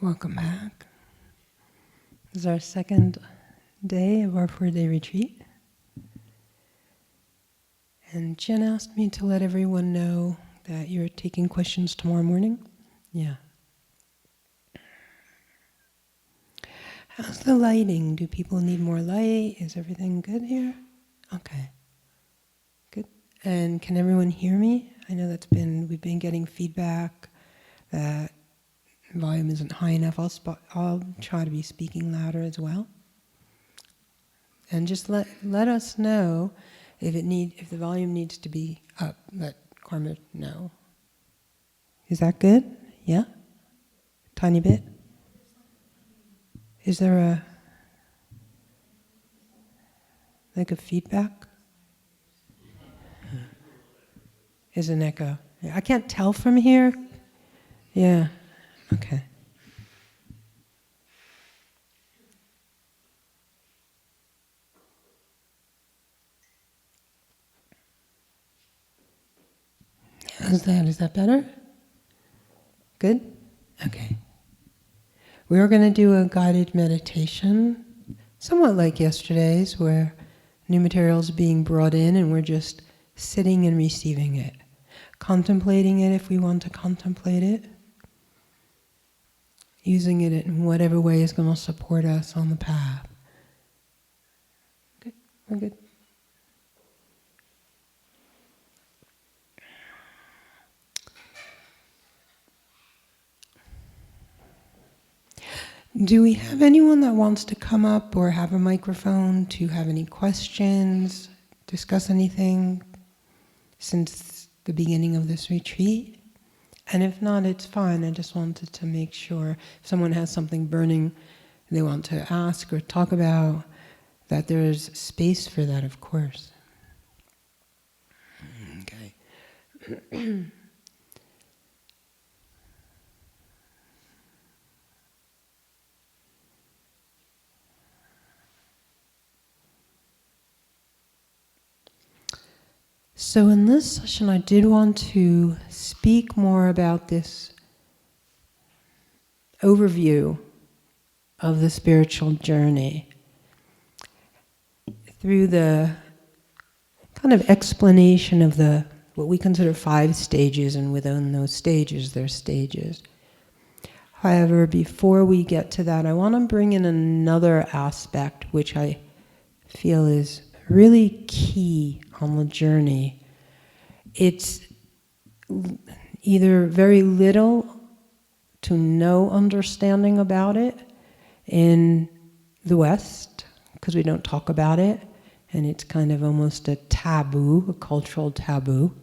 Welcome back. This is our second day of our 4-day retreat. And Jen asked me to let everyone know that you're taking questions tomorrow morning. Yeah. How's the lighting? Do people need more light? Is everything good here? Okay. Good. And can everyone hear me? I know we've been getting feedback that volume isn't high enough. I'll try to be speaking louder as well. And just let us know if the volume needs to be up. Let Karma know. Is that good? Yeah? Tiny bit? Is there a feedback? Is an echo. I can't tell from here. Yeah. Okay. How's that? Is that better? Good? Okay. We are going to do a guided meditation, somewhat like yesterday's, where new material is being brought in and we're just sitting and receiving it. Contemplating it if we want to contemplate it. Using it in whatever way is going to support us on the path. Good? We're good? Do we have anyone that wants to come up or have a microphone to have any questions, discuss anything since the beginning of this retreat? And if not, it's fine. I just wanted to make sure if someone has something burning they want to ask or talk about, that there's space for that, of course. Okay. So in this session, I did want to speak more about this overview of the spiritual journey through the kind of explanation of what we consider 5 stages, and within those stages, there's stages. However, before we get to that, I want to bring in another aspect which I feel is really key on the journey. It's either very little to no understanding about it in the West, because we don't talk about it, and it's kind of almost a taboo, a cultural taboo.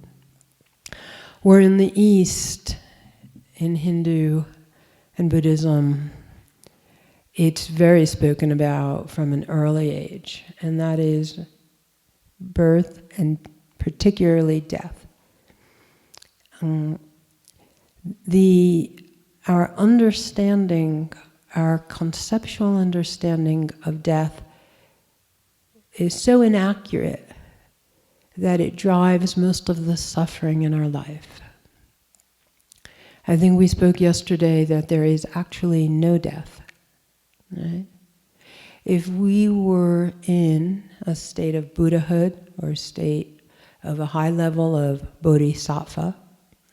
Or in the East, in Hindu and Buddhism, it's very spoken about from an early age, and that is birth and particularly death. Our understanding, our conceptual understanding of death is so inaccurate that it drives most of the suffering in our life. I think we spoke yesterday that there is actually no death, right? If we were in a state of Buddhahood or a state of a high level of bodhisattva,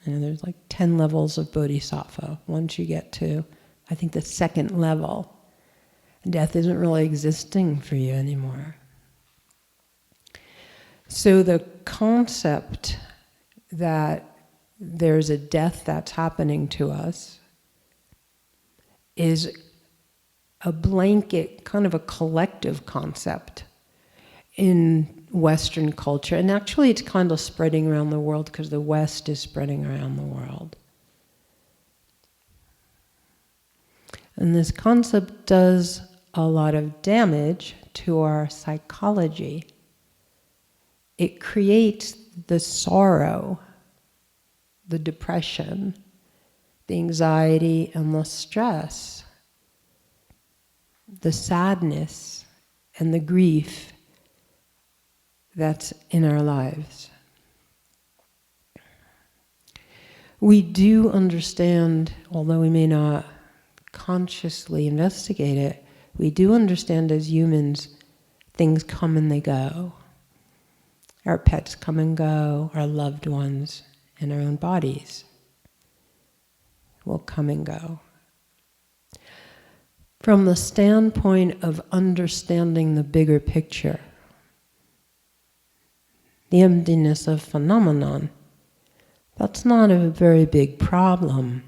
and there's like 10 levels of bodhisattva. Once you get to, I think, the 2nd level, death isn't really existing for you anymore. So the concept that there's a death that's happening to us is a blanket, kind of a collective concept in Western culture. And actually it's kind of spreading around the world because the West is spreading around the world. And this concept does a lot of damage to our psychology. It creates the sorrow, the depression, the anxiety, and the stress, the sadness, and the grief that's in our lives. We do understand, although we may not consciously investigate it, we do understand as humans, things come and they go. Our pets come and go, our loved ones, and our own bodies will come and go. From the standpoint of understanding the bigger picture, the emptiness of phenomenon, that's not a very big problem.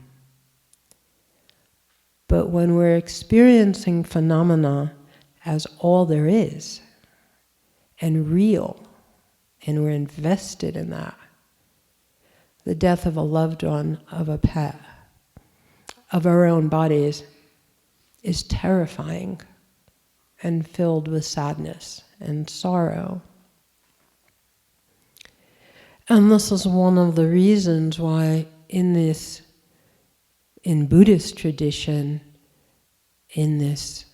But when we're experiencing phenomena as all there is, and real, and we're invested in that, the death of a loved one, of a pet, of our own bodies, is terrifying and filled with sadness and sorrow. And this is one of the reasons why in Buddhist tradition, in this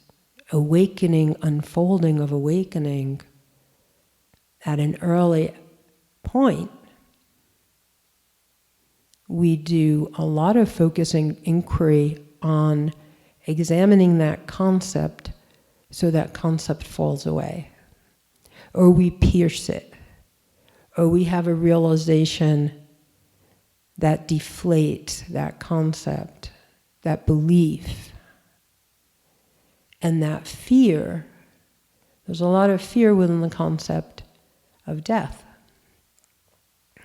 awakening, unfolding of awakening, at an early point, we do a lot of focusing inquiry on examining that concept so that concept falls away. Or we pierce it. Or we have a realization that deflates that concept, that belief. And that fear, there's a lot of fear within the concept of death.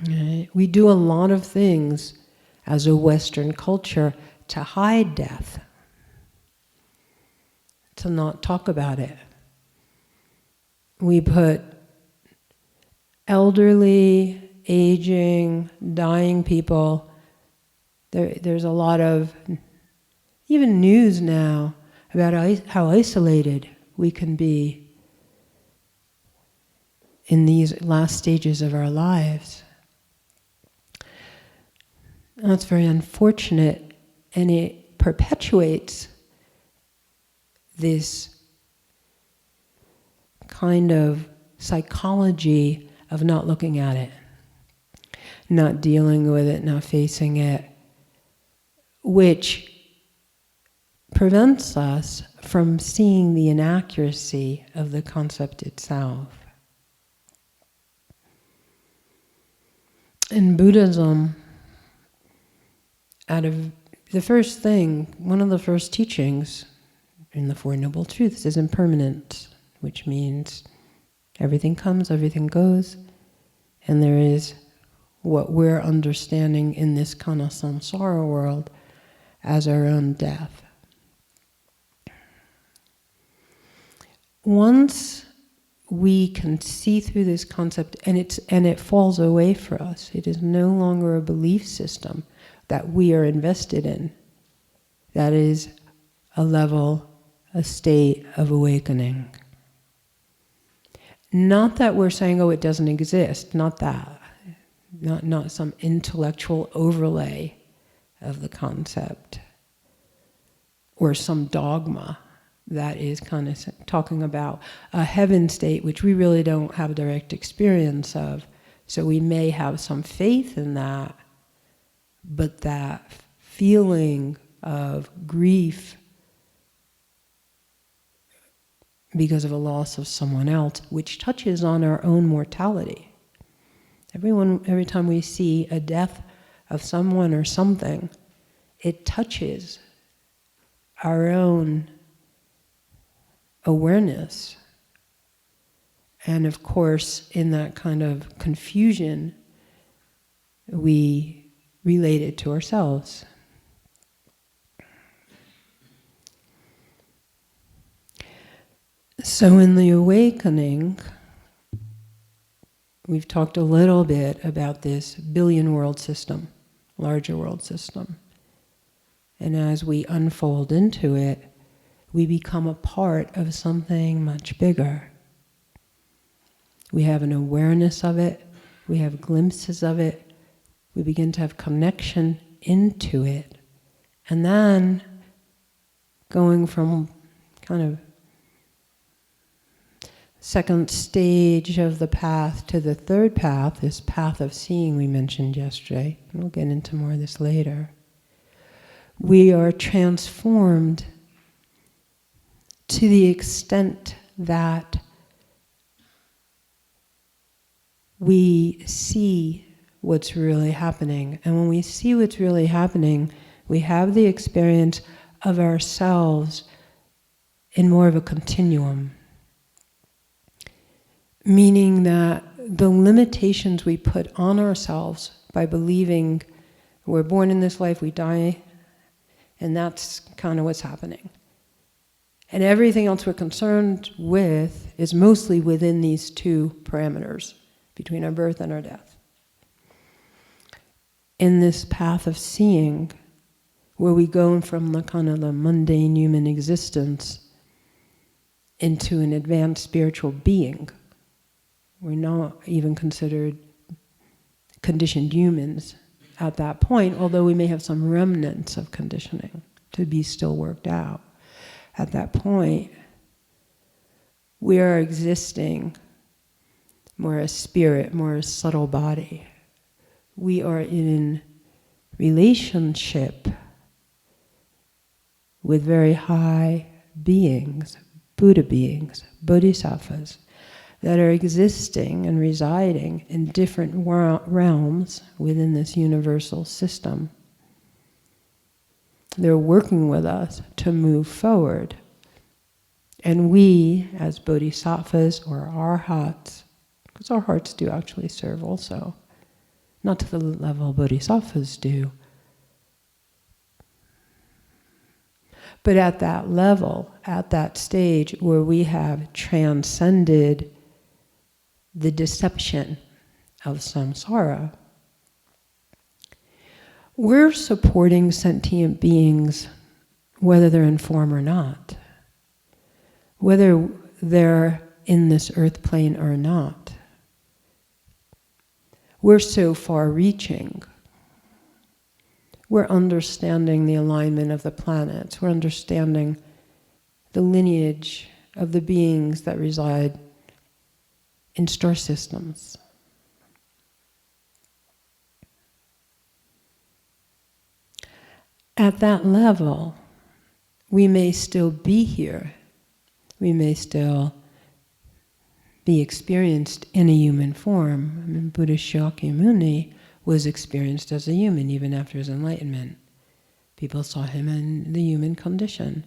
Right? We do a lot of things as a Western culture to hide death, to not talk about it. We put elderly, aging, dying people, there's a lot of even news now about how isolated we can be in these last stages of our lives. And that's very unfortunate, and it perpetuates this kind of psychology of not looking at it, not dealing with it, not facing it, which prevents us from seeing the inaccuracy of the concept itself. In Buddhism, one of the first teachings in the Four Noble Truths is impermanence, which means everything comes, everything goes, and there is what we're understanding in this kind of samsara world as our own death. Once we can see through this concept and it falls away for us, it is no longer a belief system that we are invested in. That is a level, a state of awakening. Not that we're saying, oh, it doesn't exist, not that. Not some intellectual overlay of the concept or some dogma that is kind of talking about a heaven state which we really don't have direct experience of. So we may have some faith in that, but that feeling of grief because of a loss of someone else, which touches on our own mortality. Every time we see a death of someone or something, it touches our own awareness. And of course, in that kind of confusion, we relate it to ourselves. So in the awakening, we've talked a little bit about this billion world system, larger world system. And as we unfold into it, we become a part of something much bigger. We have an awareness of it, we have glimpses of it, we begin to have connection into it. And then going from kind of second stage of the path to the third path, this path of seeing we mentioned yesterday, and we'll get into more of this later, we are transformed to the extent that we see what's really happening. And when we see what's really happening, we have the experience of ourselves in more of a continuum. Meaning that the limitations we put on ourselves by believing we're born in this life, we die, and that's kind of what's happening. And everything else we're concerned with is mostly within these two parameters, between our birth and our death. In this path of seeing, where we go from the kind of the mundane human existence into an advanced spiritual being, we're not even considered conditioned humans at that point, although we may have some remnants of conditioning to be still worked out. At that point, we are existing more as spirit, more as subtle body. We are in relationship with very high beings, Buddha beings, bodhisattvas, that are existing and residing in different realms within this universal system. They're working with us to move forward. And we, as bodhisattvas or arhats, because our hearts do actually serve also, not to the level bodhisattvas do, but at that level, at that stage where we have transcended the deception of samsara, we're supporting sentient beings whether they're in form or not, whether they're in this earth plane or not. We're so far-reaching. We're understanding the alignment of the planets. We're understanding the lineage of the beings that reside in star systems. At that level, we may still be here. We may still be experienced in a human form. I mean, Buddha Shakyamuni was experienced as a human even after his enlightenment. People saw him in the human condition.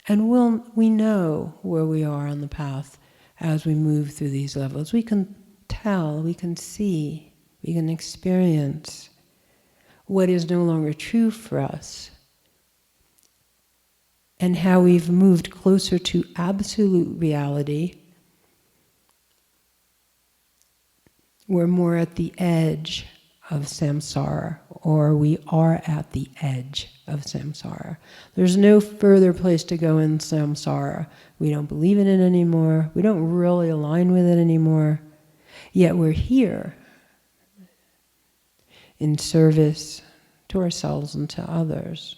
And we know where we are on the path as we move through these levels. We can tell, we can see, we can experience what is no longer true for us, and how we've moved closer to absolute reality. We're more at the edge of samsara, or we are at the edge of samsara. There's no further place to go in samsara. We don't believe in it anymore. We don't really align with it anymore. Yet we're here in service to ourselves and to others.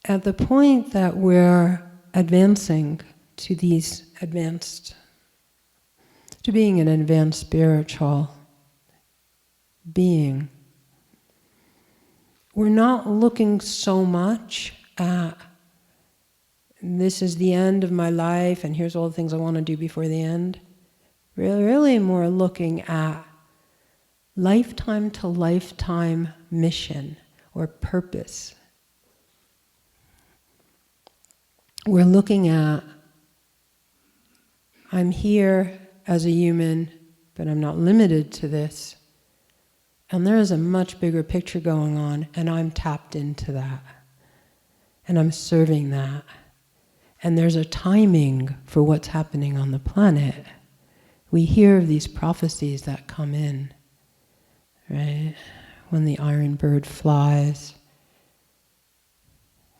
At the point that we're advancing to being an advanced spiritual being, we're not looking so much at this is the end of my life and here's all the things I want to do before the end. We're really more looking at lifetime to lifetime mission or purpose. We're looking at, I'm here as a human, but I'm not limited to this. And there is a much bigger picture going on, and I'm tapped into that. And I'm serving that. And there's a timing for what's happening on the planet. We hear of these prophecies that come in, right? When the iron bird flies,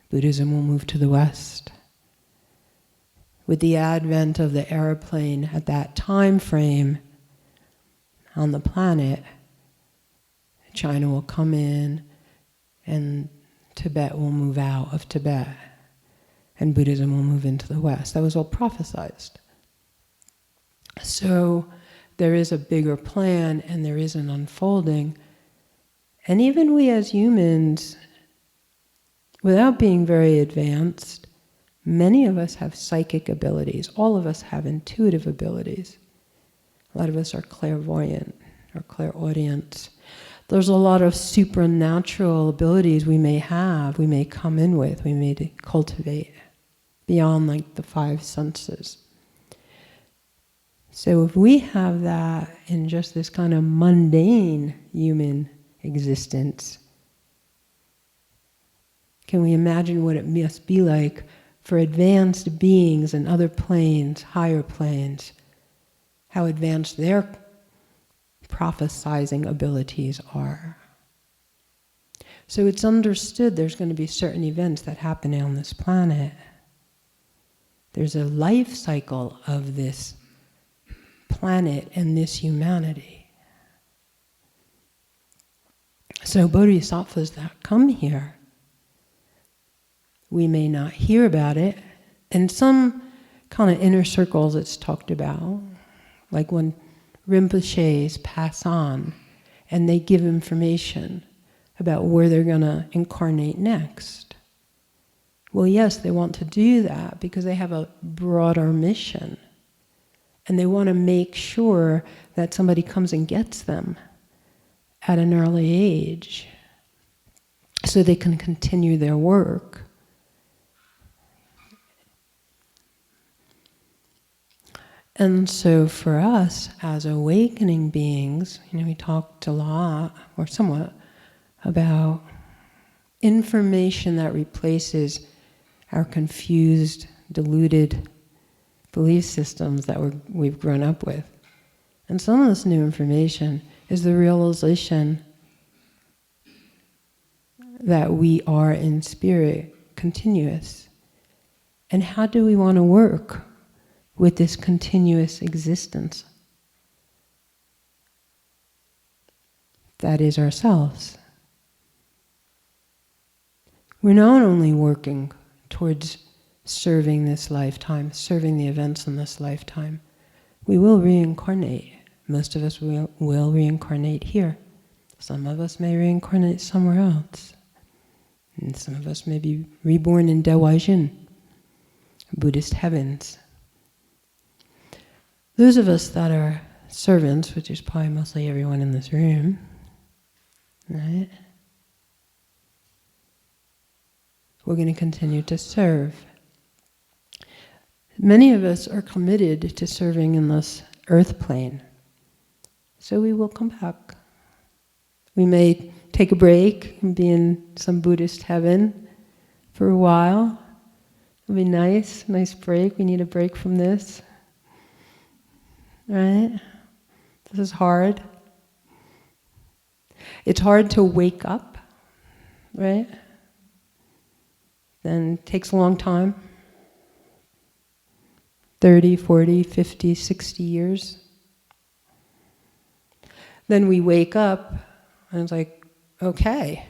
Buddhism will move to the West. With the advent of the airplane at that time frame on the planet, China will come in and Tibet will move out of Tibet and Buddhism will move into the West. That was all prophesized. So there is a bigger plan and there is an unfolding, And even we as humans, without being very advanced, many of us have psychic abilities. All of us have intuitive abilities. A lot of us are clairvoyant or clairaudient. There's a lot of supernatural abilities we may have, we may come in with, we may cultivate beyond like the five senses. So if we have that in just this kind of mundane human existence, can we imagine what it must be like for advanced beings in other planes, higher planes, how advanced their prophesizing abilities are? So it's understood there's going to be certain events that happen on this planet. There's a life cycle of this planet and this humanity. So bodhisattvas that come here, we may not hear about it. In some kind of inner circles it's talked about, like when Rinpoches pass on and they give information about where they're going to incarnate next. Well, yes, they want to do that because they have a broader mission. And they want to make sure that somebody comes and gets them at an early age so they can continue their work. And so for us as awakening beings, we talked a lot, or somewhat, about information that replaces our confused, deluded belief systems that we've grown up with. And some of this new information is the realization that we are in spirit continuous. And how do we want to work with this continuous existence that is ourselves? We're not only working towards serving this lifetime, serving the events in this lifetime. We will reincarnate. Most of us will reincarnate here. Some of us may reincarnate somewhere else. And some of us may be reborn in Dewajin, Buddhist heavens. Those of us that are servants, which is probably mostly everyone in this room, right? We're going to continue to serve. Many of us are committed to serving in this earth plane. So we will come back. We may take a break and be in some Buddhist heaven for a while. It'll be nice break. We need a break from this. Right? This is hard. It's hard to wake up, right? Then it takes a long time. 30, 40, 50, 60 years. Then we wake up and it's like, okay,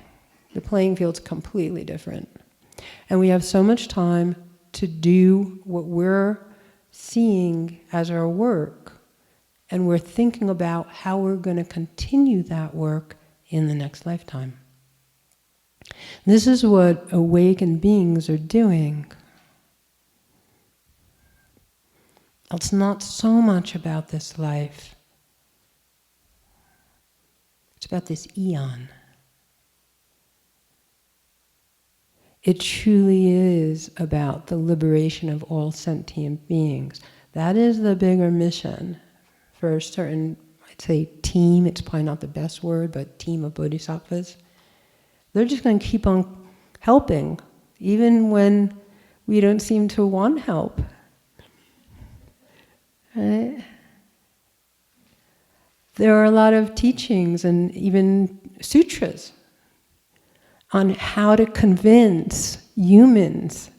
the playing field's completely different. And we have so much time to do what we're seeing as our work. And we're thinking about how we're going to continue that work in the next lifetime. This is what awakened beings are doing. It's not so much about this life. It's about this eon. It truly is about the liberation of all sentient beings. That is the bigger mission for a certain, I'd say team, it's probably not the best word, but team of bodhisattvas. They're just going to keep on helping, even when we don't seem to want help. Right? There are a lot of teachings and even sutras on how to convince humans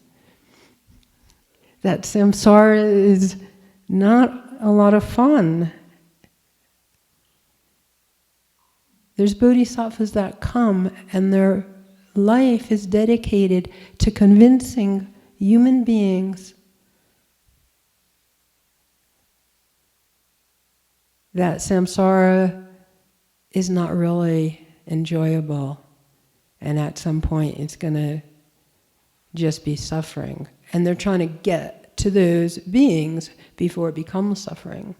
that samsara is not a lot of fun. There's bodhisattvas that come and their life is dedicated to convincing human beings that samsara is not really enjoyable, and at some point it's going to just be suffering. And they're trying to get to those beings before it becomes suffering.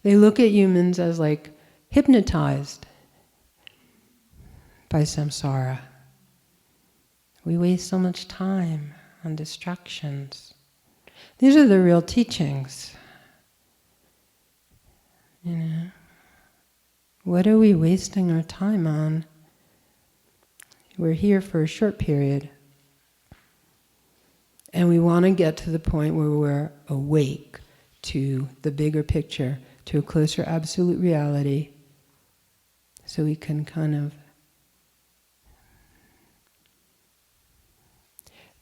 They look at humans as like hypnotized by samsara. We waste so much time on distractions. These are the real teachings. You know, what are we wasting our time on? We're here for a short period, and we want to get to the point where we're awake to the bigger picture, to a closer absolute reality, so we can kind of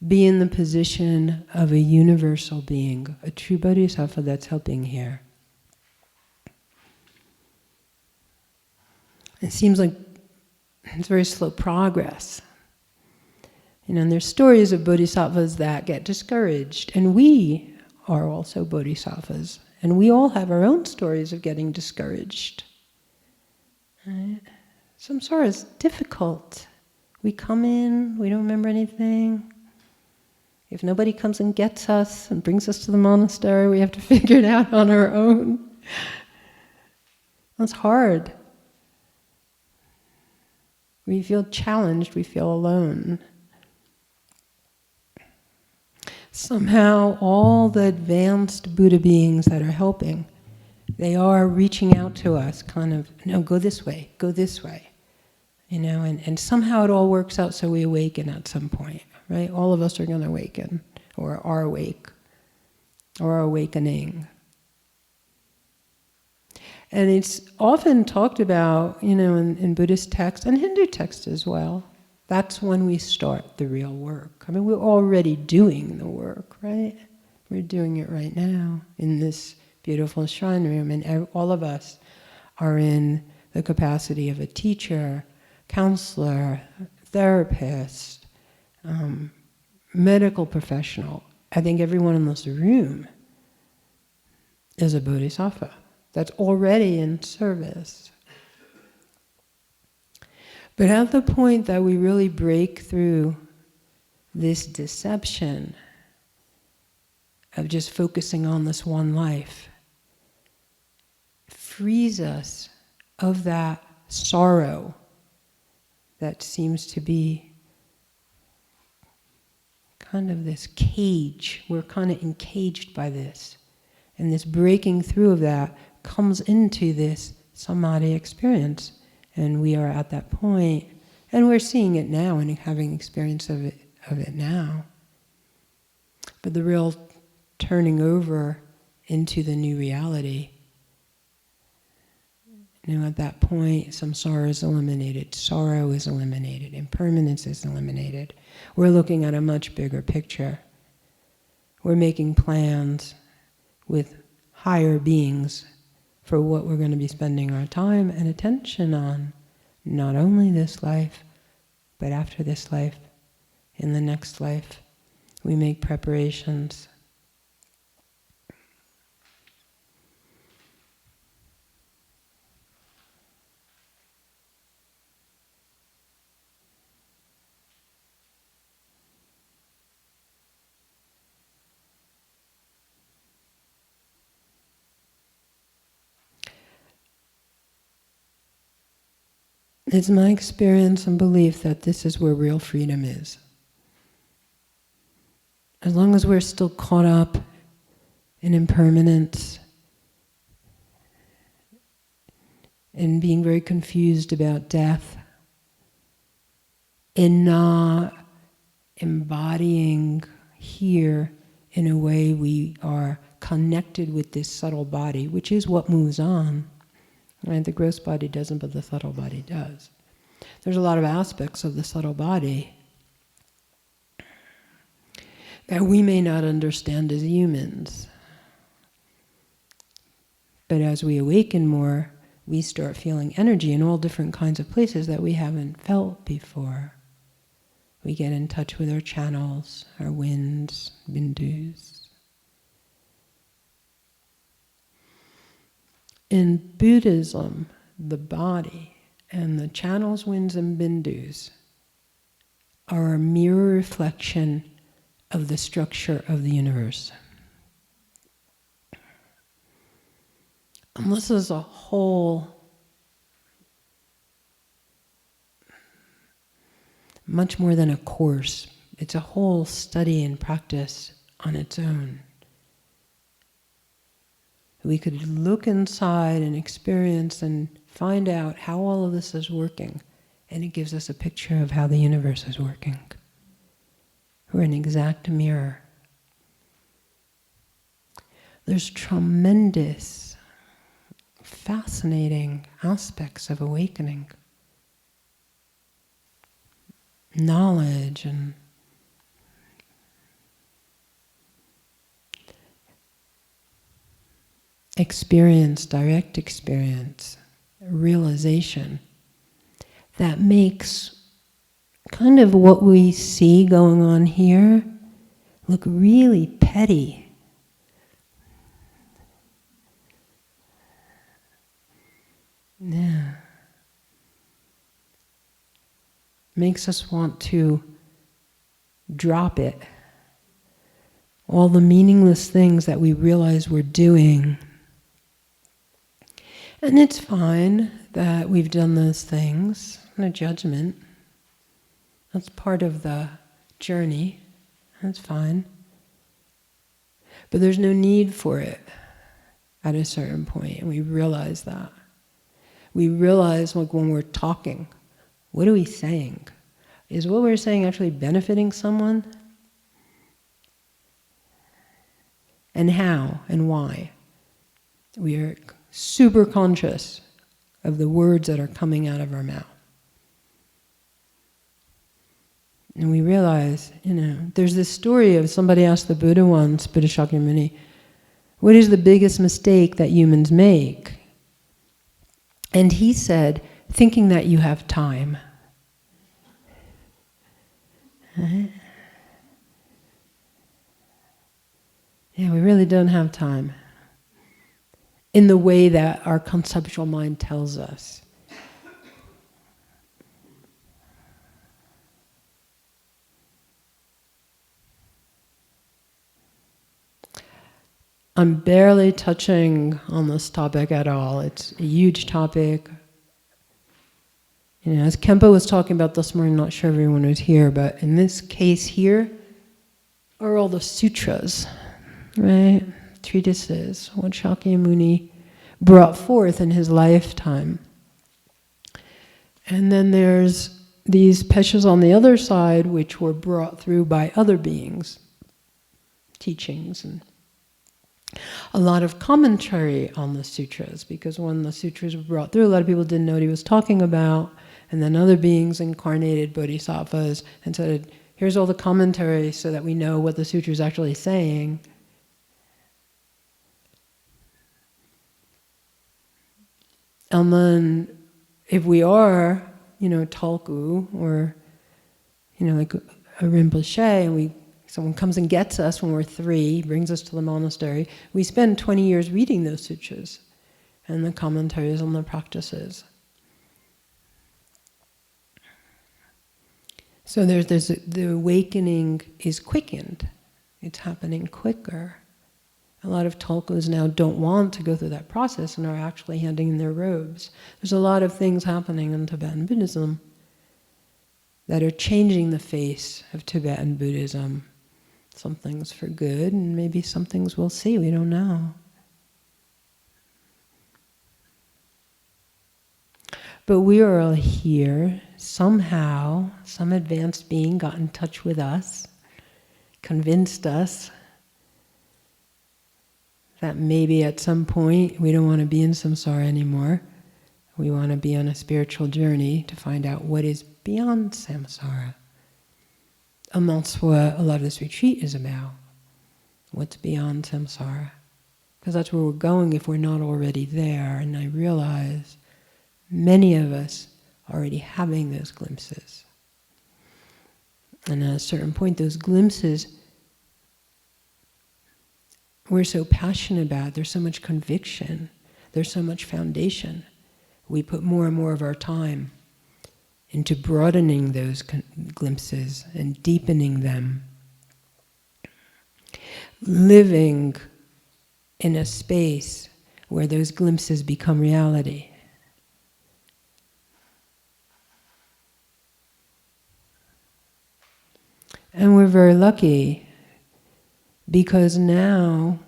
be in the position of a universal being, a true bodhisattva that's helping here. It seems like it's very slow progress. You know, and there's stories of bodhisattvas that get discouraged, and we are also bodhisattvas, and we all have our own stories of getting discouraged. Right? Samsara is difficult. We come in, we don't remember anything. If nobody comes and gets us and brings us to the monastery, we have to figure it out on our own. That's hard. We feel challenged, we feel alone. Somehow, all the advanced Buddha beings that are helping, they are reaching out to us, kind of, no, go this way, you know, and somehow it all works out so we awaken at some point, right? All of us are going to awaken, or are awake, or are awakening. And it's often talked about, you know, in Buddhist texts and Hindu texts as well. That's when we start the real work. I mean, we're already doing the work, right? We're doing it right now in this beautiful shrine room, and all of us are in the capacity of a teacher, counselor, therapist, medical professional. I think everyone in this room is a bodhisattva that's already in service. But at the point that we really break through this deception of just focusing on this one life, frees us of that sorrow that seems to be kind of this cage. We're kind of encaged by this. And this breaking through of that comes into this samadhi experience. And we are at that point, and we're seeing it now and having experience of it now. But the real turning over into the new reality, you know, at that point, samsara is eliminated, sorrow is eliminated, impermanence is eliminated. We're looking at a much bigger picture. We're making plans with higher beings for what we're going to be spending our time and attention on, not only this life, but after this life, in the next life. We make preparations. It's my experience and belief that this is where real freedom is. As long as we're still caught up in impermanence and being very confused about death and not embodying here in a way we are connected with this subtle body, which is what moves on. Right? The gross body doesn't, but the subtle body does. There's a lot of aspects of the subtle body that we may not understand as humans. But as we awaken more, we start feeling energy in all different kinds of places that we haven't felt before. We get in touch with our channels, our winds, bindus. In Buddhism, the body And the channels, winds, and bindus are a mirror reflection of the structure of the universe. And this is a whole, much more than a course. It's a whole study and practice on its own. We could look inside and experience and find out how all of this is working, and it gives us a picture of how the universe is working. We're an exact mirror. There's tremendous, fascinating aspects of awakening. Knowledge and experience, direct experience, realization, that makes kind of what we see going on here look really petty. Yeah. Makes us want to drop it. All the meaningless things that we realize we're doing. And it's fine that we've done those things, no judgment. That's part of the journey, that's fine. But there's no need for it at a certain point, and we realize that. We realize, like, when we're talking, what are we saying? Is what we're saying actually benefiting someone? And how and why? We are super conscious of the words that are coming out of our mouth. And we realize, there's this story of somebody asked the Buddha once, Buddha Shakyamuni, what is the biggest mistake that humans make? And he said, thinking that you have time. Right? Yeah, we really don't have time in the way that our conceptual mind tells us. I'm barely touching on this topic at all. It's a huge topic. As Kempo was talking about this morning, I'm not sure everyone was here, but in this case here are all the sutras, right? Treatises, what Shakyamuni brought forth in his lifetime. And then there's these peshas on the other side, which were brought through by other beings, teachings, and a lot of commentary on the sutras, because when the sutras were brought through, a lot of people didn't know what he was talking about, and then other beings incarnated bodhisattvas and said, here's all the commentary so that we know what the sutra is actually saying. And then if we are, Talku, or, like a Rinpoche, and someone comes and gets us when we're 3, brings us to the monastery, we spend 20 years reading those sutras and the commentaries on the practices. So the awakening is quickened. It's happening quicker. A lot of Talkus now don't want to go through that process and are actually handing in their robes. There's a lot of things happening in Tibetan Buddhism that are changing the face of Tibetan Buddhism. Some things for good, and maybe some things we'll see, we don't know. But we are all here. Somehow, some advanced being got in touch with us, convinced us that maybe at some point we don't want to be in samsara anymore. We want to be on a spiritual journey to find out what is beyond samsara. And that's what a lot of this retreat is about. What's beyond samsara? Because that's where we're going if we're not already there. And I realize many of us are already having those glimpses. And at a certain point, those glimpses we're so passionate about, there's so much conviction, there's so much foundation. we put more and more of our time into broadening those glimpses and deepening them. Living in a space where those glimpses become reality. And we're very lucky because now,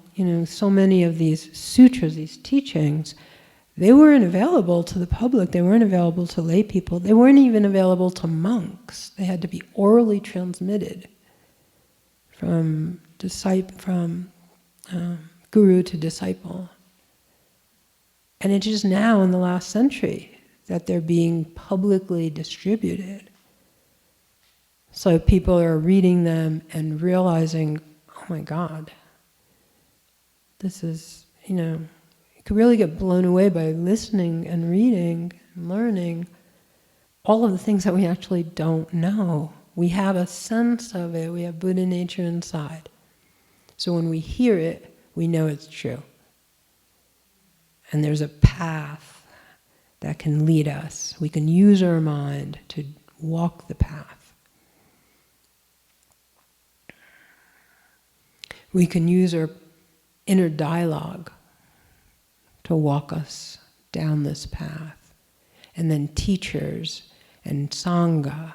so many of these sutras, these teachings, they weren't available to the public, they weren't available to lay people, they weren't even available to monks. They had to be orally transmitted from guru to disciple. And it's just now in the last century that they're being publicly distributed. So people are reading them and realizing, oh my God, this is, you could really get blown away by listening and reading and learning all of the things that we actually don't know. We have a sense of it, we have Buddha nature inside. So when we hear it, we know it's true. And there's a path that can lead us. We can use our mind to walk the path. We can use our inner dialogue to walk us down this path. And then teachers and sangha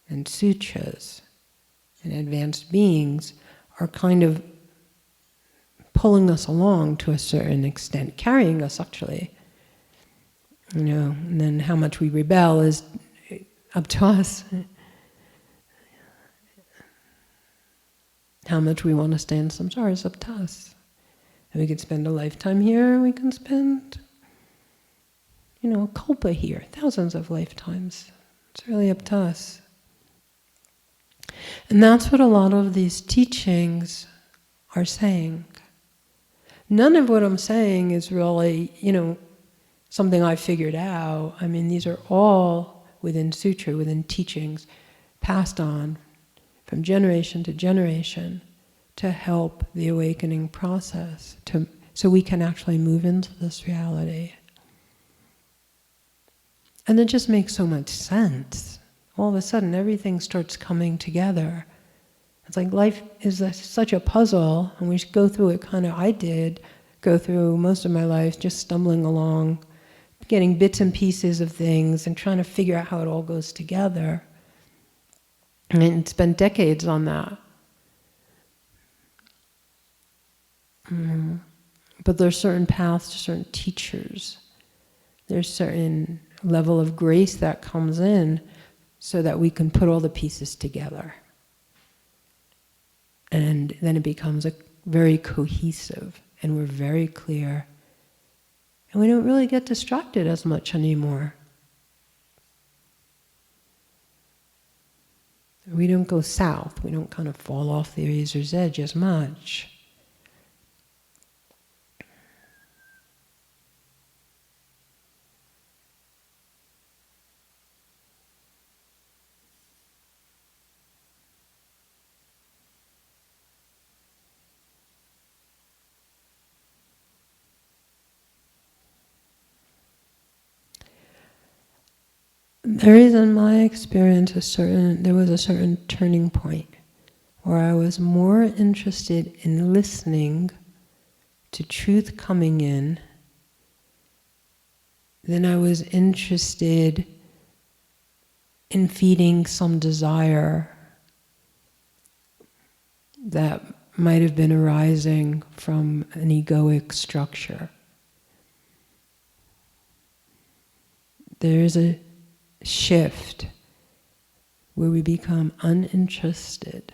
and sutras and advanced beings are kind of pulling us along to a certain extent, carrying us actually. And then how much we rebel is up to us. How much we want to stay in samsara is up to us. And we could spend a lifetime here, and we can spend, a kalpa here, thousands of lifetimes. It's really up to us. And that's what a lot of these teachings are saying. None of what I'm saying is really, something I figured out. I mean, these are all within sutra, within teachings, passed on from generation to generation to help the awakening process, so we can actually move into this reality. And it just makes so much sense. All of a sudden, everything starts coming together. It's like life is such a puzzle, and we go through it I did go through most of my life just stumbling along, getting bits and pieces of things and trying to figure out how it all goes together. And spent decades on that. But there's certain paths to certain teachers. There's certain level of grace that comes in so that we can put all the pieces together. And then it becomes very cohesive, and we're very clear. And we don't really get distracted as much anymore. We don't go south. We don't kind of fall off the razor's edge as much. There is, in my experience, there was a certain turning point where I was more interested in listening to truth coming in than I was interested in feeding some desire that might have been arising from an egoic structure. There is a shift where we become uninterested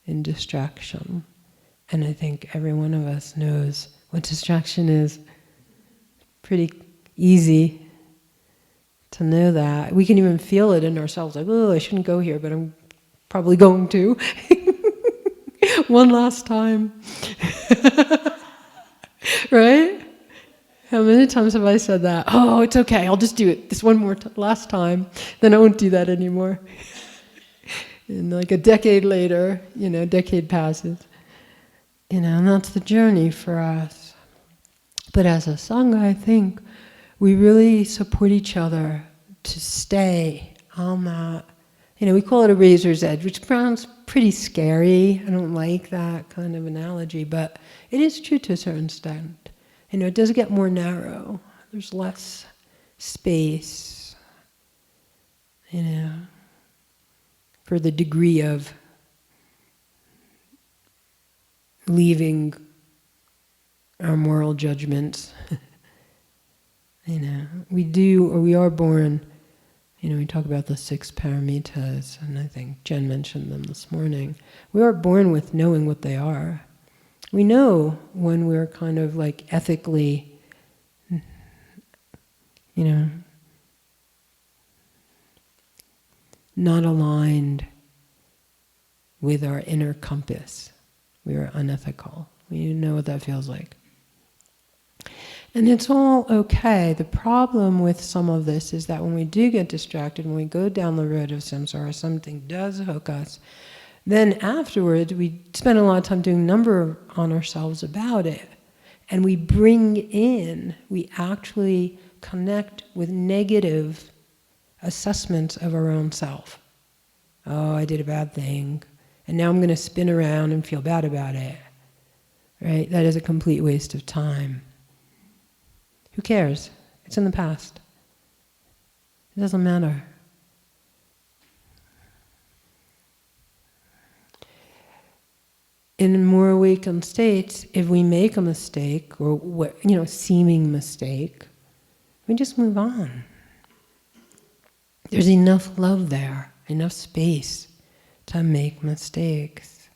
in distraction. And I think every one of us knows what distraction is. Pretty easy to know that. We can even feel it in ourselves, like, oh, I shouldn't go here, but I'm probably going to. One last time. Right? How many times have I said that? Oh, it's okay, I'll just do it this one more last time, then I won't do that anymore. And like a decade later, decade passes. And that's the journey for us. But as a Sangha, I think we really support each other to stay on that. We call it a razor's edge, which sounds pretty scary. I don't like that kind of analogy, but it is true to a certain extent. It does get more narrow. There's less space, for the degree of leaving our moral judgments. We are born, we talk about the 6 paramitas, and I think Jen mentioned them this morning. We are born with knowing what they are. We know when we're kind of like ethically, not aligned with our inner compass. We are unethical. We know what that feels like. And it's all okay. The problem with some of this is that when we do get distracted, when we go down the road of samsara, something does hook us, then afterwards we spend a lot of time doing number on ourselves about it. And we actually connect with negative assessments of our own self. Oh, I did a bad thing, and now I'm going to spin around and feel bad about it. Right? That is a complete waste of time. Who cares? It's in the past. It doesn't matter. In more awakened states, if we make a mistake, or seeming mistake, we just move on. There's enough love there, enough space to make mistakes.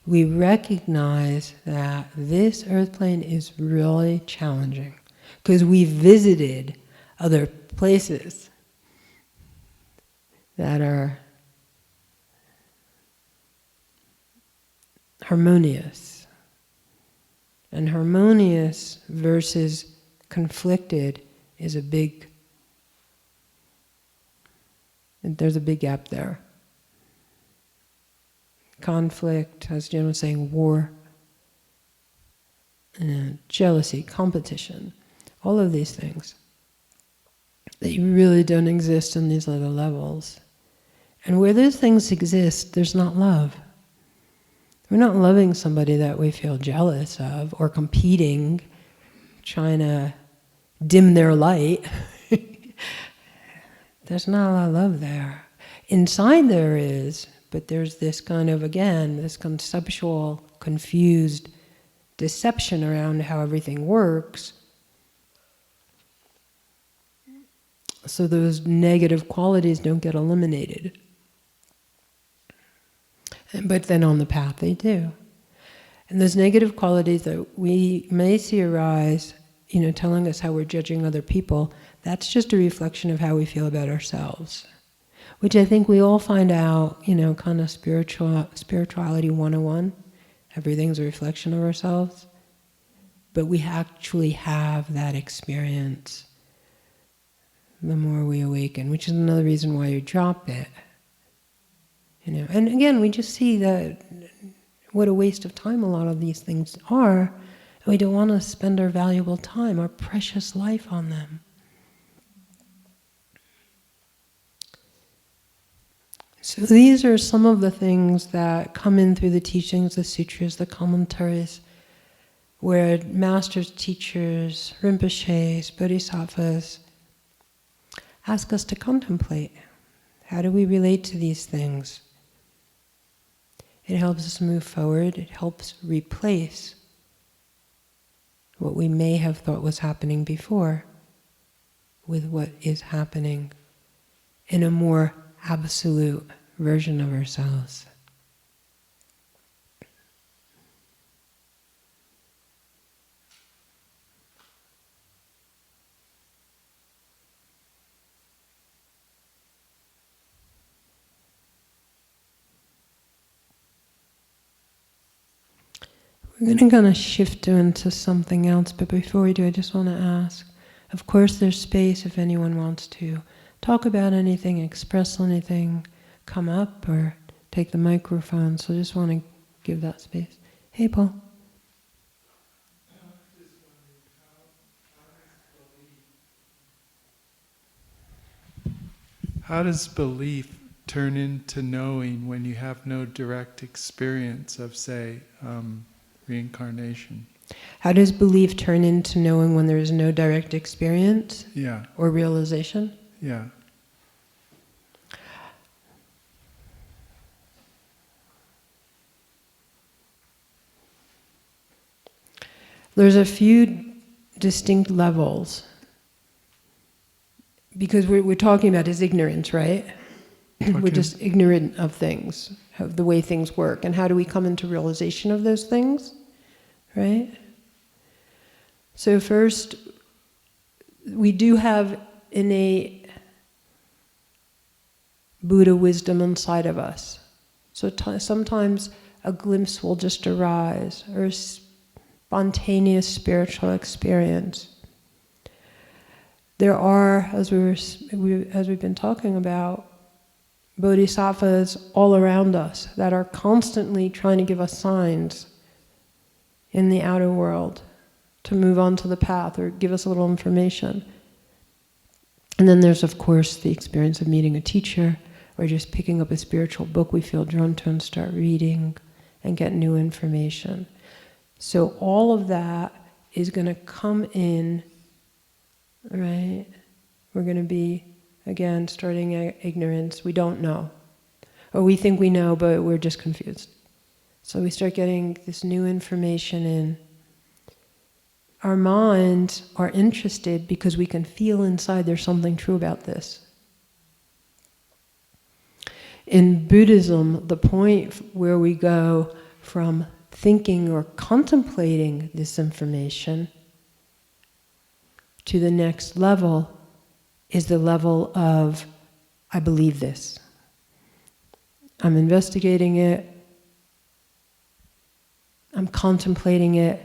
We recognize that this earth plane is really challenging because we visited other places that are harmonious. And harmonious versus conflicted is there's a big gap there. Conflict, as Jen was saying, war, jealousy, competition, all of these things, they really don't exist on these other levels. And where those things exist, there's not love. We're not loving somebody that we feel jealous of or competing, trying to dim their light. There's not a lot of love there. Inside there is, but there's this kind of, again, this conceptual, confused deception around how everything works. So those negative qualities don't get eliminated. But then on the path they do. And those negative qualities that we may see arise, telling us how we're judging other people, that's just a reflection of how we feel about ourselves. Which I think we all find out, kind of spirituality 101. Everything's a reflection of ourselves. But we actually have that experience the more we awaken, which is another reason why you drop it. And again, we just see that what a waste of time a lot of these things are, and we don't want to spend our valuable time, our precious life on them. So these are some of the things that come in through the teachings, the sutras, the commentaries, where masters, teachers, rinpoches, bodhisattvas ask us to contemplate. How do we relate to these things? It helps us move forward. It helps replace what we may have thought was happening before with what is happening in a more absolute version of ourselves. We're going to kind of shift into something else, but before we do, I just want to ask, of course there's space if anyone wants to talk about anything, express anything, come up or take the microphone, so I just want to give that space. Hey, Paul. How does belief turn into knowing when you have no direct experience of, say, reincarnation? How does belief turn into knowing when there is no direct experience? Yeah. Or realization? Yeah. There's a few distinct levels. Because we're talking about is ignorance, right? We're just ignorant of things, of the way things work. And how do we come into realization of those things, right? So first, we do have innate Buddha wisdom inside of us. So sometimes a glimpse will just arise, or a spontaneous spiritual experience. There are, as we've been talking about, bodhisattvas all around us that are constantly trying to give us signs in the outer world to move on to the path or give us a little information. And then there's, of course, the experience of meeting a teacher or just picking up a spiritual book we feel drawn to and start reading and get new information. So all of that is going to come in. Right? We're going to be, again, starting ignorance. We don't know. Or we think we know, but we're just confused. So we start getting this new information in. Our minds are interested because we can feel inside there's something true about this. In Buddhism, the point where we go from thinking or contemplating this information to the next level is the level of, I believe this. I'm investigating it, I'm contemplating it,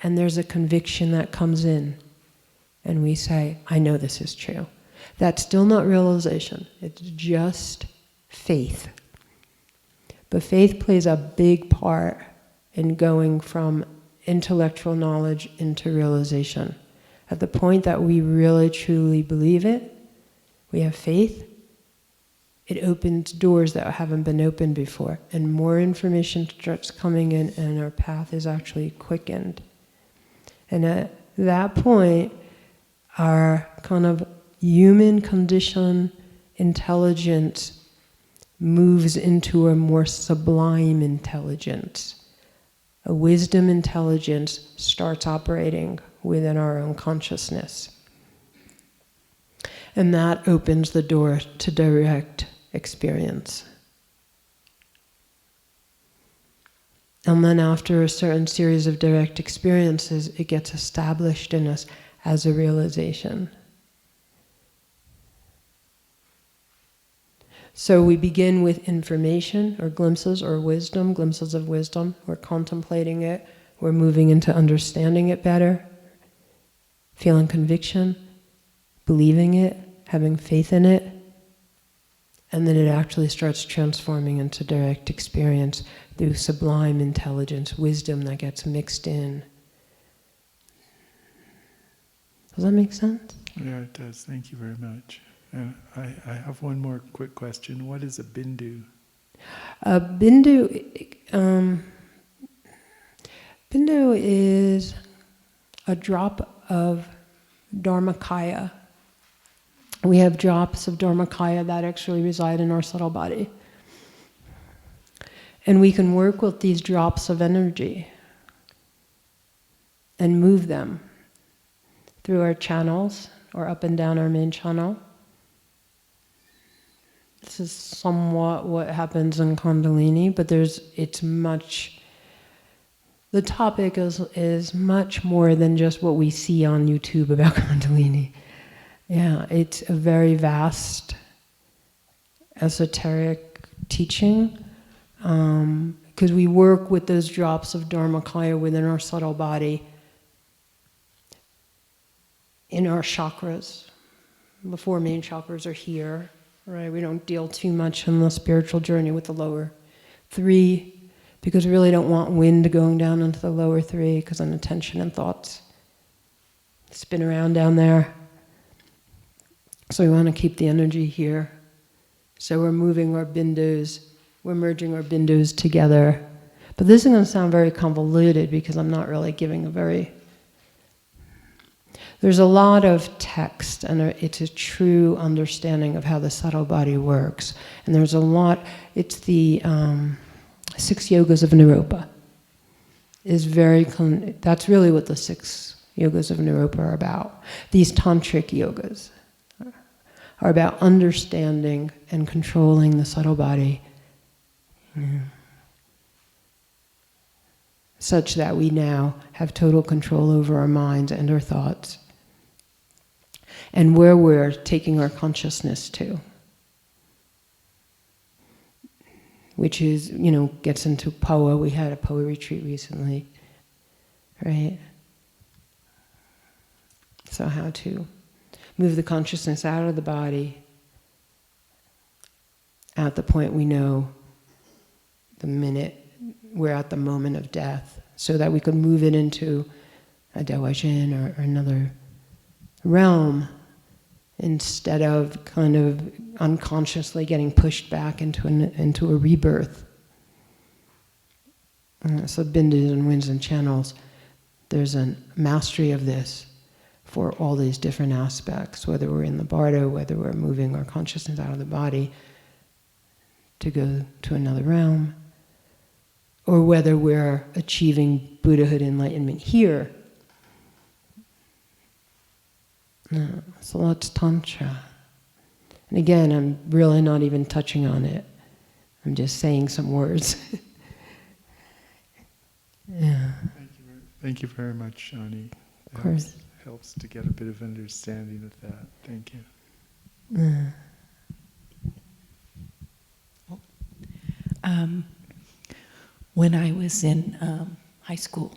and there's a conviction that comes in. And we say, I know this is true. That's still not realization, it's just faith. But faith plays a big part in going from intellectual knowledge into realization. At the point that we really truly believe it, we have faith, it opens doors that haven't been opened before, and more information starts coming in, and our path is actually quickened. And at that point, our kind of human condition intelligence moves into a more sublime intelligence. A wisdom intelligence starts operating within our own consciousness. And that opens the door to direct experience. And then after a certain series of direct experiences, it gets established in us as a realization. So we begin with information or glimpses or wisdom, glimpses of wisdom. We're contemplating it. We're moving into understanding it better, feeling conviction, believing it, having faith in it. And then it actually starts transforming into direct experience through sublime intelligence, wisdom that gets mixed in. Does that make sense? Yeah, it does. Thank you very much. And I have one more quick question. What is a bindu? Bindu is a drop of Dharmakaya. We have drops of Dharmakaya that actually reside in our subtle body. And we can work with these drops of energy and move them through our channels or up and down our main channel. This is somewhat what happens in Kundalini, but the topic is much more than just what we see on YouTube about Kundalini. Yeah, it's a very vast, esoteric teaching, because we work with those drops of Dharmakaya within our subtle body, in our chakras. The 4 main chakras are here, right? We don't deal too much in the spiritual journey with the lower 3, because we really don't want wind going down into the lower 3, because then attention and thoughts spin around down there. So we want to keep the energy here. So we're moving our bindus, we're merging our bindus together. But this is going to sound very convoluted because I'm not really giving a very... There's a lot of text, and it's a true understanding of how the subtle body works. And there's a lot, it's the 6 yogas of Naropa. That's really what the 6 yogas of Naropa are about. These tantric yogas are about understanding and controlling the subtle body, such that we now have total control over our minds and our thoughts, and where we're taking our consciousness to, which is, gets into Poa. We had a Poa retreat recently, right? So how to move the consciousness out of the body at the point we know, the minute we're at the moment of death, so that we could move it into a Dawajin or another realm, instead of kind of unconsciously getting pushed back into a rebirth. So bindus and winds and channels, there's a mastery of this for all these different aspects, whether we're in the bardo, whether we're moving our consciousness out of the body to go to another realm, or whether we're achieving Buddhahood enlightenment here. So that's Tantra. And again, I'm really not even touching on it. I'm just saying some words. Yeah. Thank you very much, Shani. Of course. Helps to get a bit of understanding of that. Thank you. When I was in high school,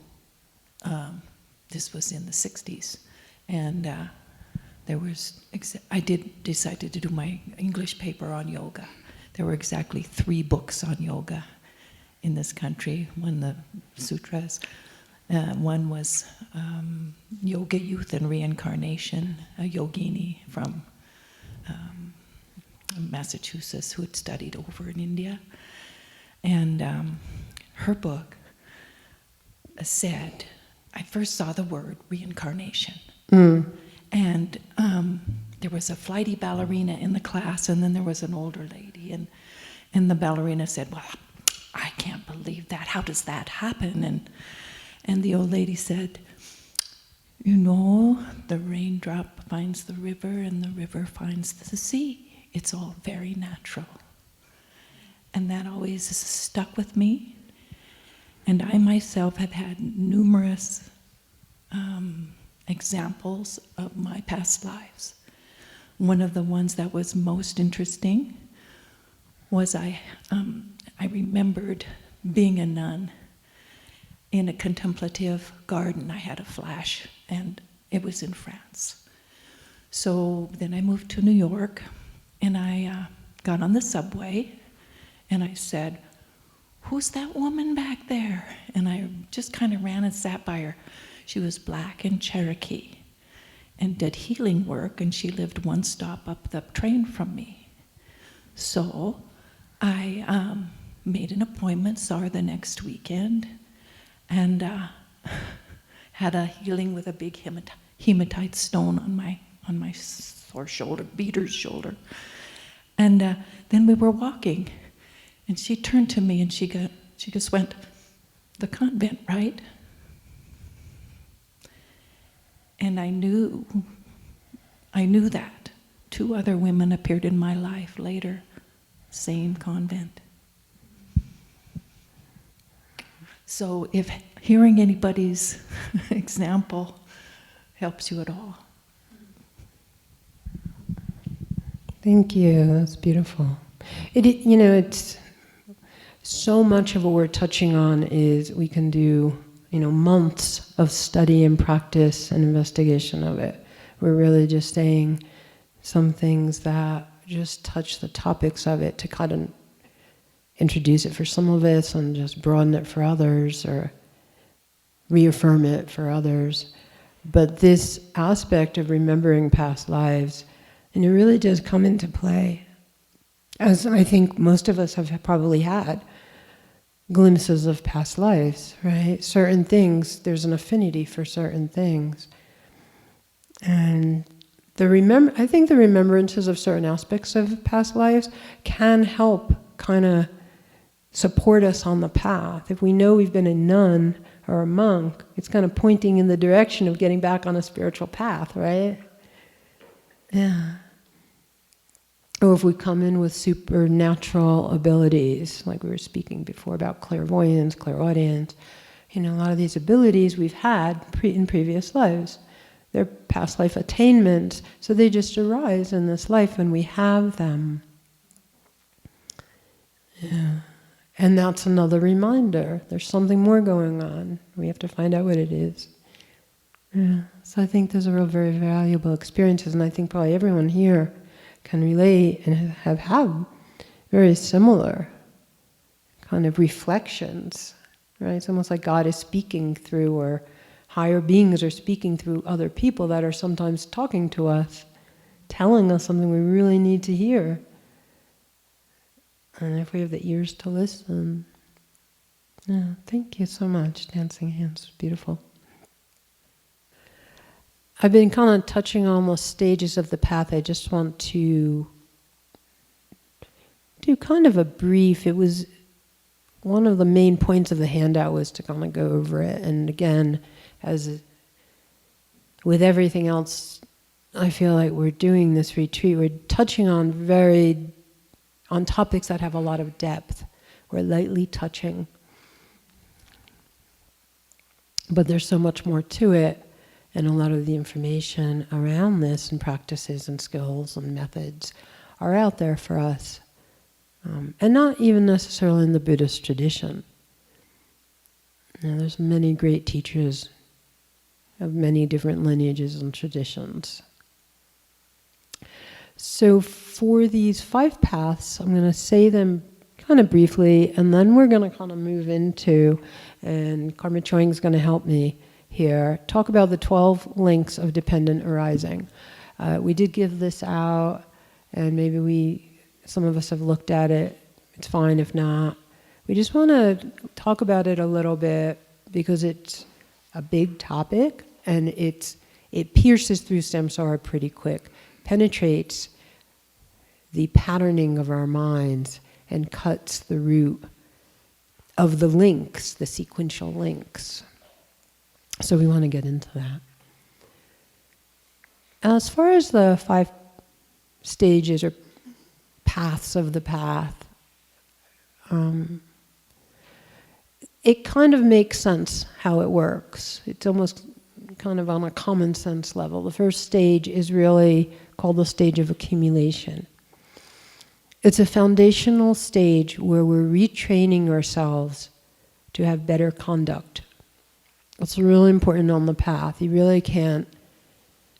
this was in the 60s, and I decided to do my English paper on yoga. There were exactly 3 books on yoga in this country, one the sutras. One was Yoga, Youth, and Reincarnation, a yogini from Massachusetts who had studied over in India. And her book said, I first saw the word reincarnation. And there was a flighty ballerina in the class, and then there was an older lady. And the ballerina said, well, I can't believe that. How does that happen? And the old lady said, the raindrop finds the river and the river finds the sea. It's all very natural. And that always has stuck with me. And I myself have had numerous examples of my past lives. One of the ones that was most interesting was I remembered being a nun in a contemplative garden. I had a flash, and it was in France. So then I moved to New York, and I got on the subway, and I said, who's that woman back there? And I just kind of ran and sat by her. She was black and Cherokee and did healing work, and she lived one stop up the train from me. So I made an appointment, saw her the next weekend, and had a healing with a big hematite stone on my sore shoulder, beater's shoulder. And then we were walking, and she turned to me and she just went, the convent, right? And I knew that. 2 other women appeared in my life later, same convent. So if hearing anybody's example helps you at all. Thank you. That's beautiful. It's so much of what we're touching on is we can do, months of study and practice and investigation of it. We're really just saying some things that just touch the topics of it to kind of introduce it for some of us and just broaden it for others or reaffirm it for others. But this aspect of remembering past lives, and it really does come into play As I think most of us have probably had glimpses of past lives, right? Certain things, there's an affinity for certain things. And I think the remembrances of certain aspects of past lives can help kind of support us on the path. If we know we've been a nun or a monk, it's kind of pointing in the direction of getting back on a spiritual path, right? Yeah. Or if we come in with supernatural abilities, like we were speaking before about clairvoyance, clairaudience, a lot of these abilities we've had in previous lives. They're past life attainments, so they just arise in this life when we have them. Yeah. And that's another reminder. There's something more going on. We have to find out what it is. Yeah. So I think those are all very valuable experiences, and I think probably everyone here can relate and have had very similar kind of reflections, right? It's almost like God is speaking through, or higher beings are speaking through other people that are sometimes talking to us, telling us something we really need to hear. And if we have the ears to listen. Yeah, thank you so much. Dancing hands, beautiful. I've been kind of touching on the stages of the path. I just want to do kind of a brief. It was one of the main points of the handout was to kind of go over it. And again, as with everything else, I feel like we're doing this retreat. We're touching on topics that have a lot of depth. We're lightly touching. But there's so much more to it. And a lot of the information around this and practices and skills and methods are out there for us. And not even necessarily in the Buddhist tradition. There's many great teachers of many different lineages and traditions. So for these 5 paths, I'm going to say them kind of briefly, and then we're going to kind of move into, and Karma Choing is going to help me here, talk about the 12 links of dependent arising. We did give this out, and maybe some of us have looked at it. It's fine if not. We just want to talk about it a little bit because it's a big topic, and it pierces through samsara pretty quick, penetrates the patterning of our minds, and cuts the root of the links, the sequential links. So we want to get into that. As far as the 5 stages or paths of the path, it kind of makes sense how it works. It's almost kind of on a common sense level. The first stage is really called the stage of accumulation. It's a foundational stage where we're retraining ourselves to have better conduct. It's really important on the path. You really can't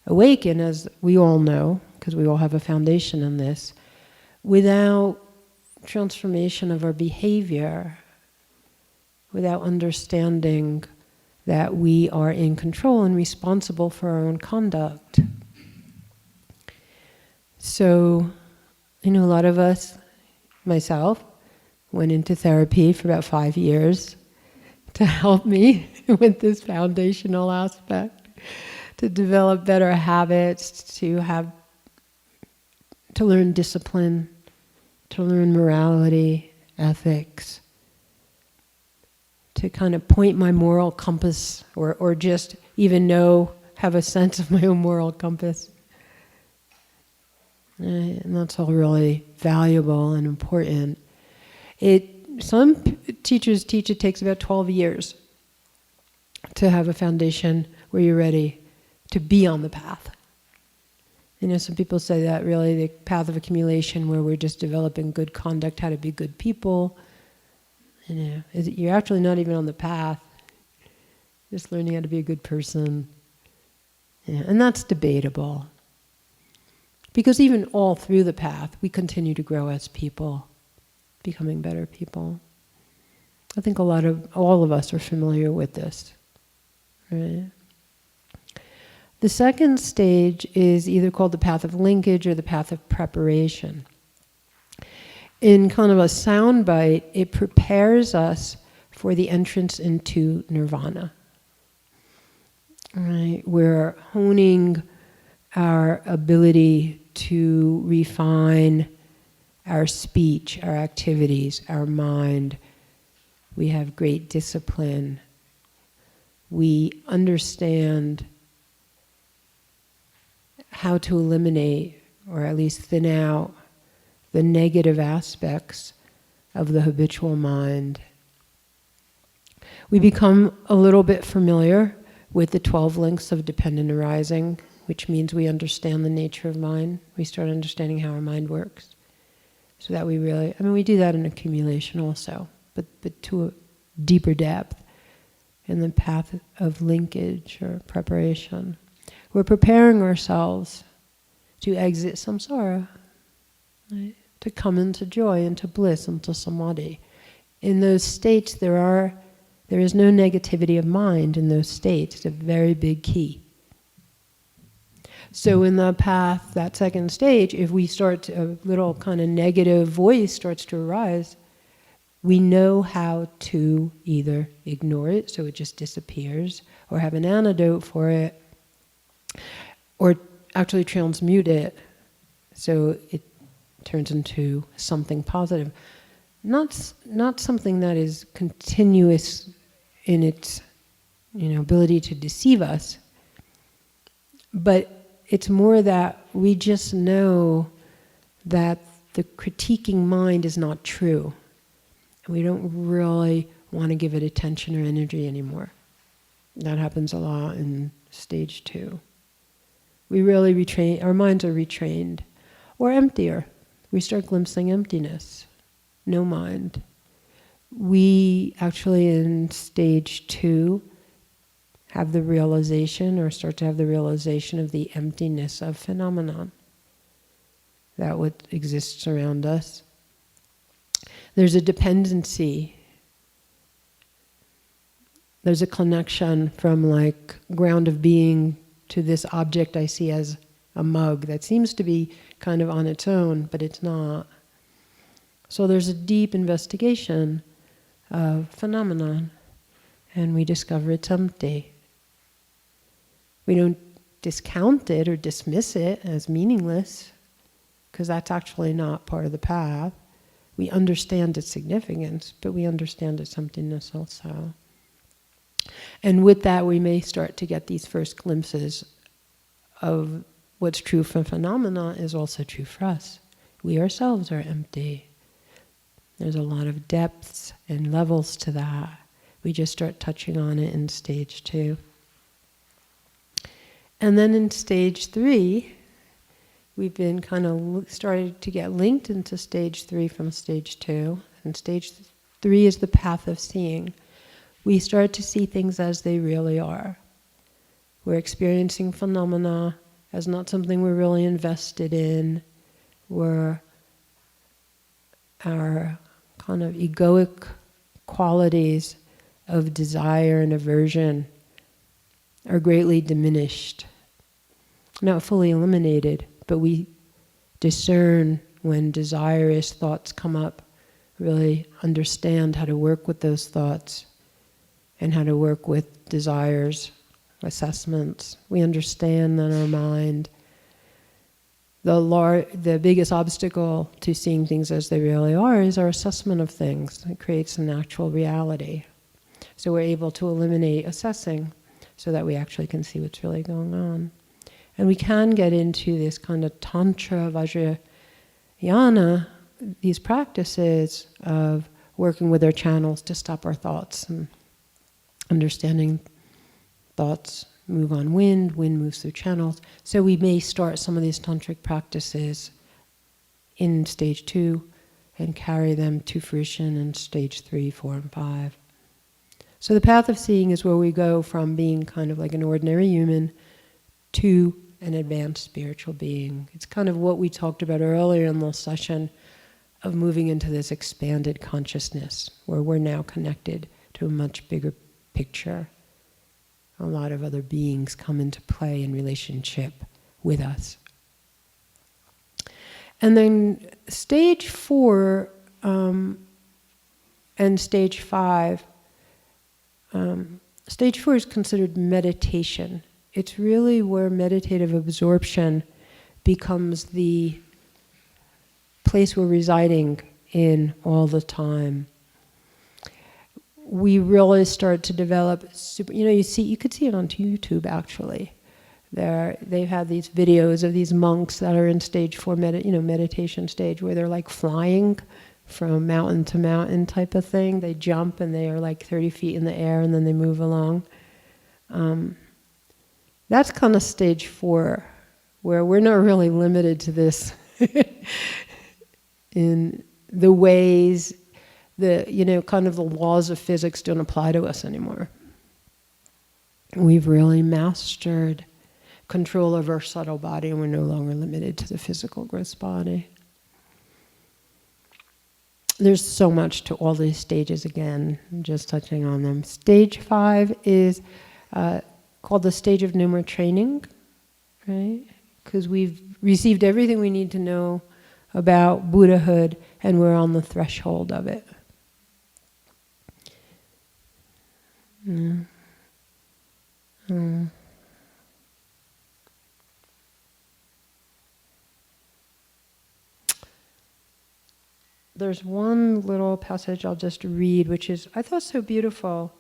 awaken, as we all know, because we all have a foundation in this, without transformation of our behavior, without understanding that we are in control and responsible for our own conduct. So, a lot of us, myself, went into therapy for about 5 years to help me with this foundational aspect, to develop better habits, to learn discipline, to learn morality, ethics, to kind of point my moral compass, or just even have a sense of my own moral compass. And that's all really valuable and important. Some teachers teach it takes about 12 years to have a foundation where you're ready to be on the path. Some people say that really the path of accumulation, where we're just developing good conduct, how to be good people. You're actually not even on the path, just learning how to be a good person. And that's debatable. Because even all through the path, we continue to grow as people, becoming better people. I think all of us are familiar with this, right? The second stage is either called the path of linkage or the path of preparation. in kind of a soundbite, it prepares us for the entrance into nirvana. Right? We're honing our ability to refine our speech, our activities, our mind. We have great discipline. We understand how to eliminate, or at least thin out, the negative aspects of the habitual mind. We become a little bit familiar with the 12 links of dependent arising, which means we understand the nature of mind. We start understanding how our mind works. So that we really, we do that in accumulation also, but to a deeper depth in the path of linkage or preparation. We're preparing ourselves to exit samsara, right? To come into joy, into bliss, into samadhi. In those states, there is no negativity of mind in those states. It's a very big key. So in the path, that second stage, if we start a little kind of negative voice starts to arise, we know how to either ignore it so it just disappears, or have an antidote for it, or actually transmute it so it turns into something positive. Not something that is continuous in its ability to deceive us, but it's more that we just know that the critiquing mind is not true. And we don't really want to give it attention or energy anymore. That happens a lot in stage 2. We really retrain, our minds are retrained, or emptier. We start glimpsing emptiness, no mind. We actually in stage 2 have the realization, or start to have the realization of the emptiness of phenomenon, that what exists around us. There's a dependency. There's a connection from like ground of being to this object I see as a mug that seems to be kind of on its own, but it's not. So there's a deep investigation of phenomenon, and we discover it's empty. We don't discount it or dismiss it as meaningless, because that's actually not part of the path. We understand its significance, but we understand its emptiness also. And with that, we may start to get these first glimpses of what's true for phenomena is also true for us. We ourselves are empty. There's a lot of depths and levels to that. We just start touching on it in stage 2. And then in stage 3, we've been kind of started to get linked into stage 3 from stage 2. And stage 3 is the path of seeing. We start to see things as they really are. We're experiencing phenomena as not something we're really invested in. Our kind of egoic qualities of desire and aversion are greatly diminished. Not fully eliminated, but we discern when desirous thoughts come up, really understand how to work with those thoughts and how to work with desires, assessments. We understand that our mind, the biggest obstacle to seeing things as they really are is our assessment of things. It creates an actual reality. So we're able to eliminate assessing so that we actually can see what's really going on. And we can get into this kind of Tantra, Vajrayana, these practices of working with our channels to stop our thoughts and understanding thoughts move on wind moves through channels. So we may start some of these tantric practices in stage 2 and carry them to fruition in stage 3, 4, and 5. So the path of seeing is where we go from being kind of like an ordinary human to an advanced spiritual being. It's kind of what we talked about earlier in the session of moving into this expanded consciousness where we're now connected to a much bigger picture. A lot of other beings come into play in relationship with us. And then stage 4 and stage 5, stage 4 is considered meditation. It's really where meditative absorption becomes the place we're residing in all the time. We really start to develop you could see it on YouTube actually. They've had these videos of these monks that are in stage 4 meditation stage, where they're like flying from mountain to mountain type of thing. They jump and they are like 30 feet in the air and then they move along. That's kind of stage 4, where we're not really limited to this in the ways kind of the laws of physics don't apply to us anymore. We've really mastered control of our subtle body, and we're no longer limited to the physical gross body. There's so much to all these stages again, just touching on them. Stage 5 is called the stage of no more training, right? Because we've received everything we need to know about Buddhahood, and we're on the threshold of it. There's one little passage I'll just read, which is, I thought, so beautiful,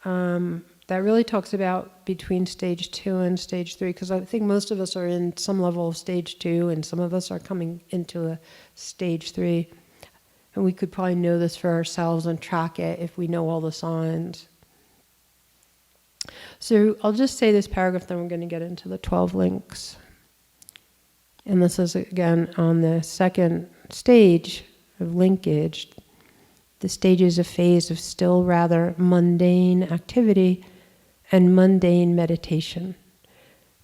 that really talks about between stage 2 and stage 3, because I think most of us are in some level of stage 2, and some of us are coming into a stage 3. And we could probably know this for ourselves and track it if we know all the signs. So I'll just say this paragraph, then we're going to get into the 12 links. And this is, again, on the second stage of linkage. The stage is a phase of still rather mundane activity and mundane meditation,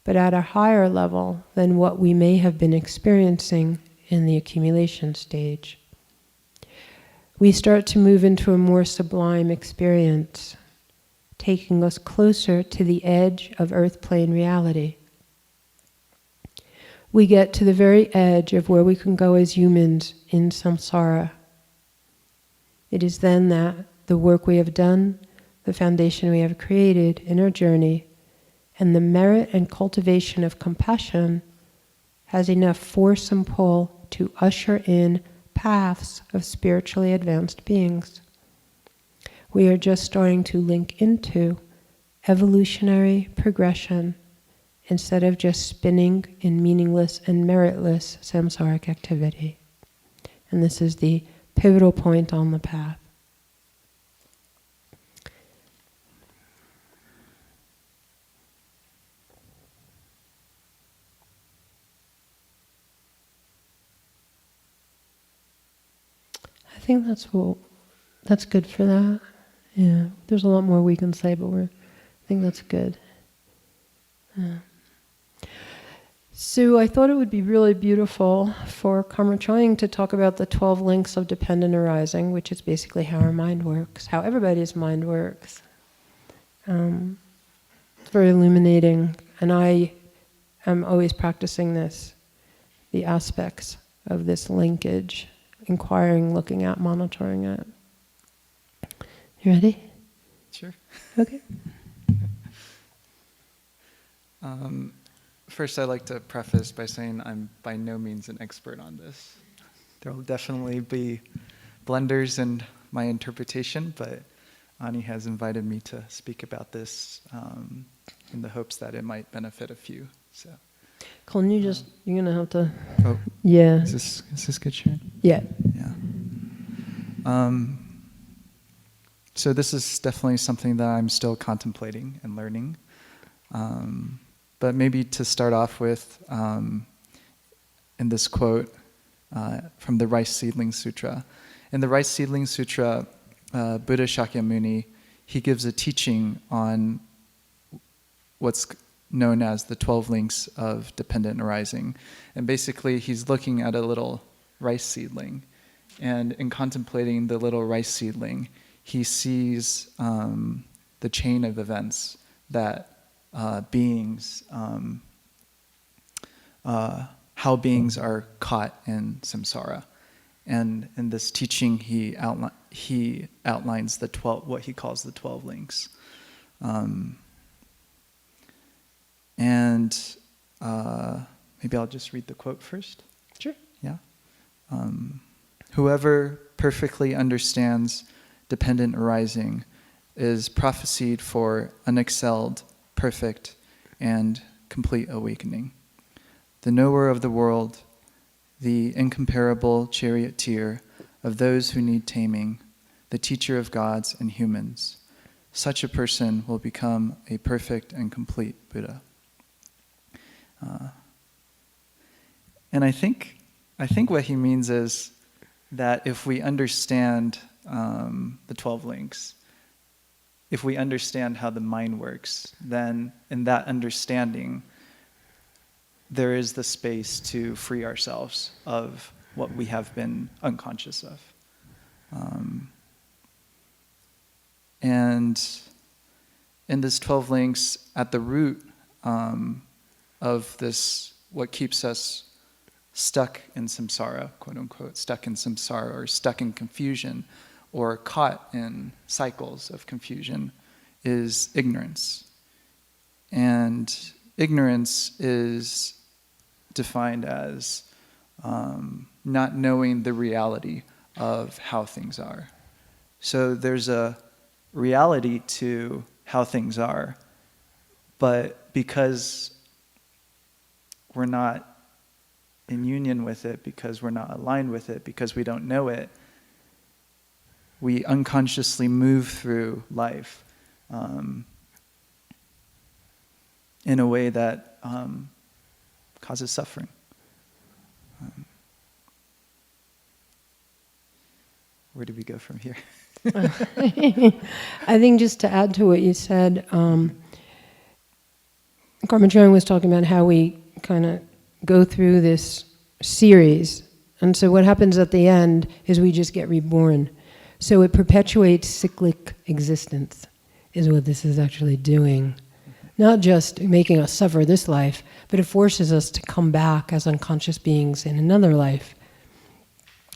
but at a higher level than what we may have been experiencing in the accumulation stage. We start to move into a more sublime experience, taking us closer to the edge of earth plane reality. We get to the very edge of where we can go as humans in samsara. It is then that the work we have done, the foundation we have created in our journey, and the merit and cultivation of compassion has enough force and pull to usher in paths of spiritually advanced beings. We are just starting to link into evolutionary progression instead of just spinning in meaningless and meritless samsaric activity. And this is the pivotal point on the path. I think that's good for that. Yeah, there's a lot more we can say, but I think that's good. Yeah. So I thought it would be really beautiful for Karma Trying to talk about the 12 links of dependent arising, which is basically how our mind works, how everybody's mind works. It's very illuminating, and I am always practicing this, the aspects of this linkage, inquiring, looking at, monitoring it. You ready? Sure. Okay. First, I'd like to preface by saying I'm by no means an expert on this. There will definitely be blunders in my interpretation, but Ani has invited me to speak about this in the hopes that it might benefit a few. So, Colin, you're gonna have to. Oh, yeah. Is this good, Sharon? Yeah. Yeah. So this is definitely something that I'm still contemplating and learning. But maybe to start off with, in this quote from the Rice Seedling Sutra. In the Rice Seedling Sutra, Buddha Shakyamuni, he gives a teaching on what's known as the 12 links of dependent arising. And basically, he's looking at a little rice seedling. And in contemplating the little rice seedling, he sees the chain of events that beings how beings are caught in samsara. And in this teaching, he outlines the 12, what he calls the 12 links. Maybe I'll just read the quote first. Sure. Yeah. Whoever perfectly understands dependent arising is prophesied for unexcelled, perfect, and complete awakening. The knower of the world, the incomparable charioteer of those who need taming, the teacher of gods and humans, such a person will become a perfect and complete Buddha. And I think what he means is that if we understand the 12 links, if we understand how the mind works, then in that understanding, there is the space to free ourselves of what we have been unconscious of. And in this 12 links, at the root of this, what keeps us stuck in samsara, quote unquote, stuck in samsara, or stuck in confusion, or caught in cycles of confusion, is ignorance. And ignorance is defined as not knowing the reality of how things are. So there's a reality to how things are, but because we're not in union with it, because we're not aligned with it, because we don't know it, we unconsciously move through life in a way that causes suffering. Where do we go from here? I think just to add to what you said, Karma Chung was talking about how we kind of go through this series. And so what happens at the end is we just get reborn. So it perpetuates cyclic existence, is what this is actually doing. Not just making us suffer this life, but it forces us to come back as unconscious beings in another life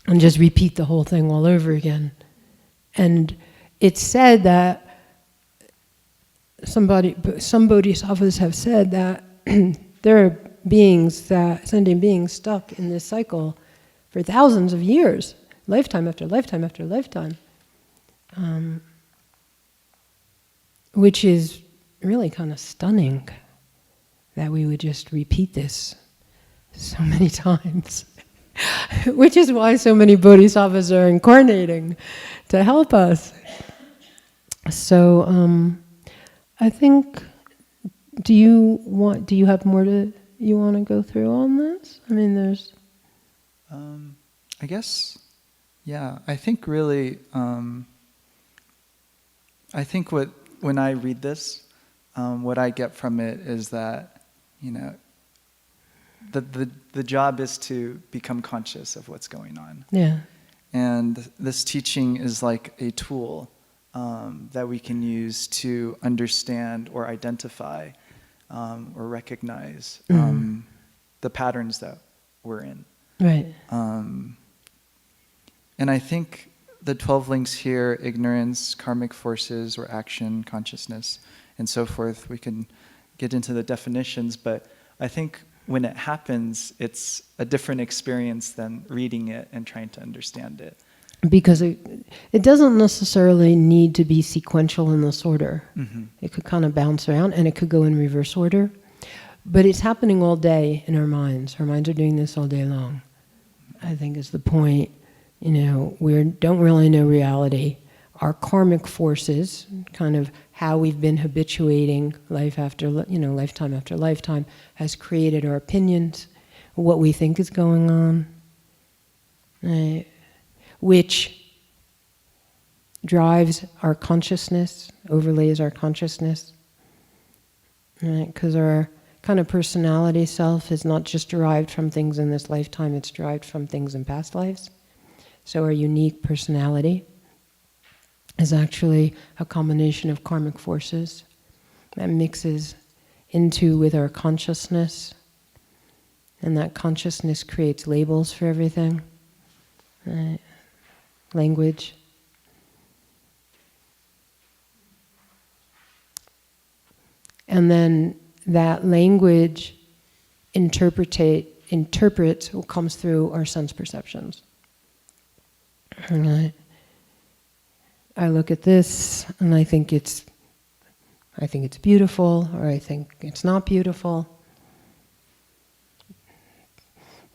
and just repeat the whole thing all over again. And it's said that some bodhisattvas have said that there are sentient beings stuck in this cycle for thousands of years, lifetime after lifetime after lifetime, which is really kind of stunning that we would just repeat this so many times, which is why so many bodhisattvas are incarnating to help us. So I think, do you have more you want to go through on this? I mean, there's... I guess, yeah. I think really, I think when I read this, what I get from it is that, the job is to become conscious of what's going on. Yeah. And this teaching is like a tool that we can use to understand or identify or recognize the patterns that we're in. Right. And I think the 12 links here, ignorance, karmic forces, or action, consciousness, and so forth, we can get into the definitions, but I think when it happens, it's a different experience than reading it and trying to understand it. Because it doesn't necessarily need to be sequential in this order. Mm-hmm. It could kind of bounce around, and it could go in reverse order. But it's happening all day in our minds. Our minds are doing this all day long, I think is the point. We don't really know reality. Our karmic forces, kind of how we've been habituating life after, lifetime after lifetime, has created our opinions, what we think is going on, right? Which drives our consciousness, overlays our consciousness, right? Because our kind of personality self is not just derived from things in this lifetime, it's derived from things in past lives. So our unique personality is actually a combination of karmic forces that mixes into with our consciousness. And that consciousness creates labels for everything. Right? Language. And then that language interprets what comes through our sense perceptions. Right? I look at this and I think it's beautiful, or I think it's not beautiful.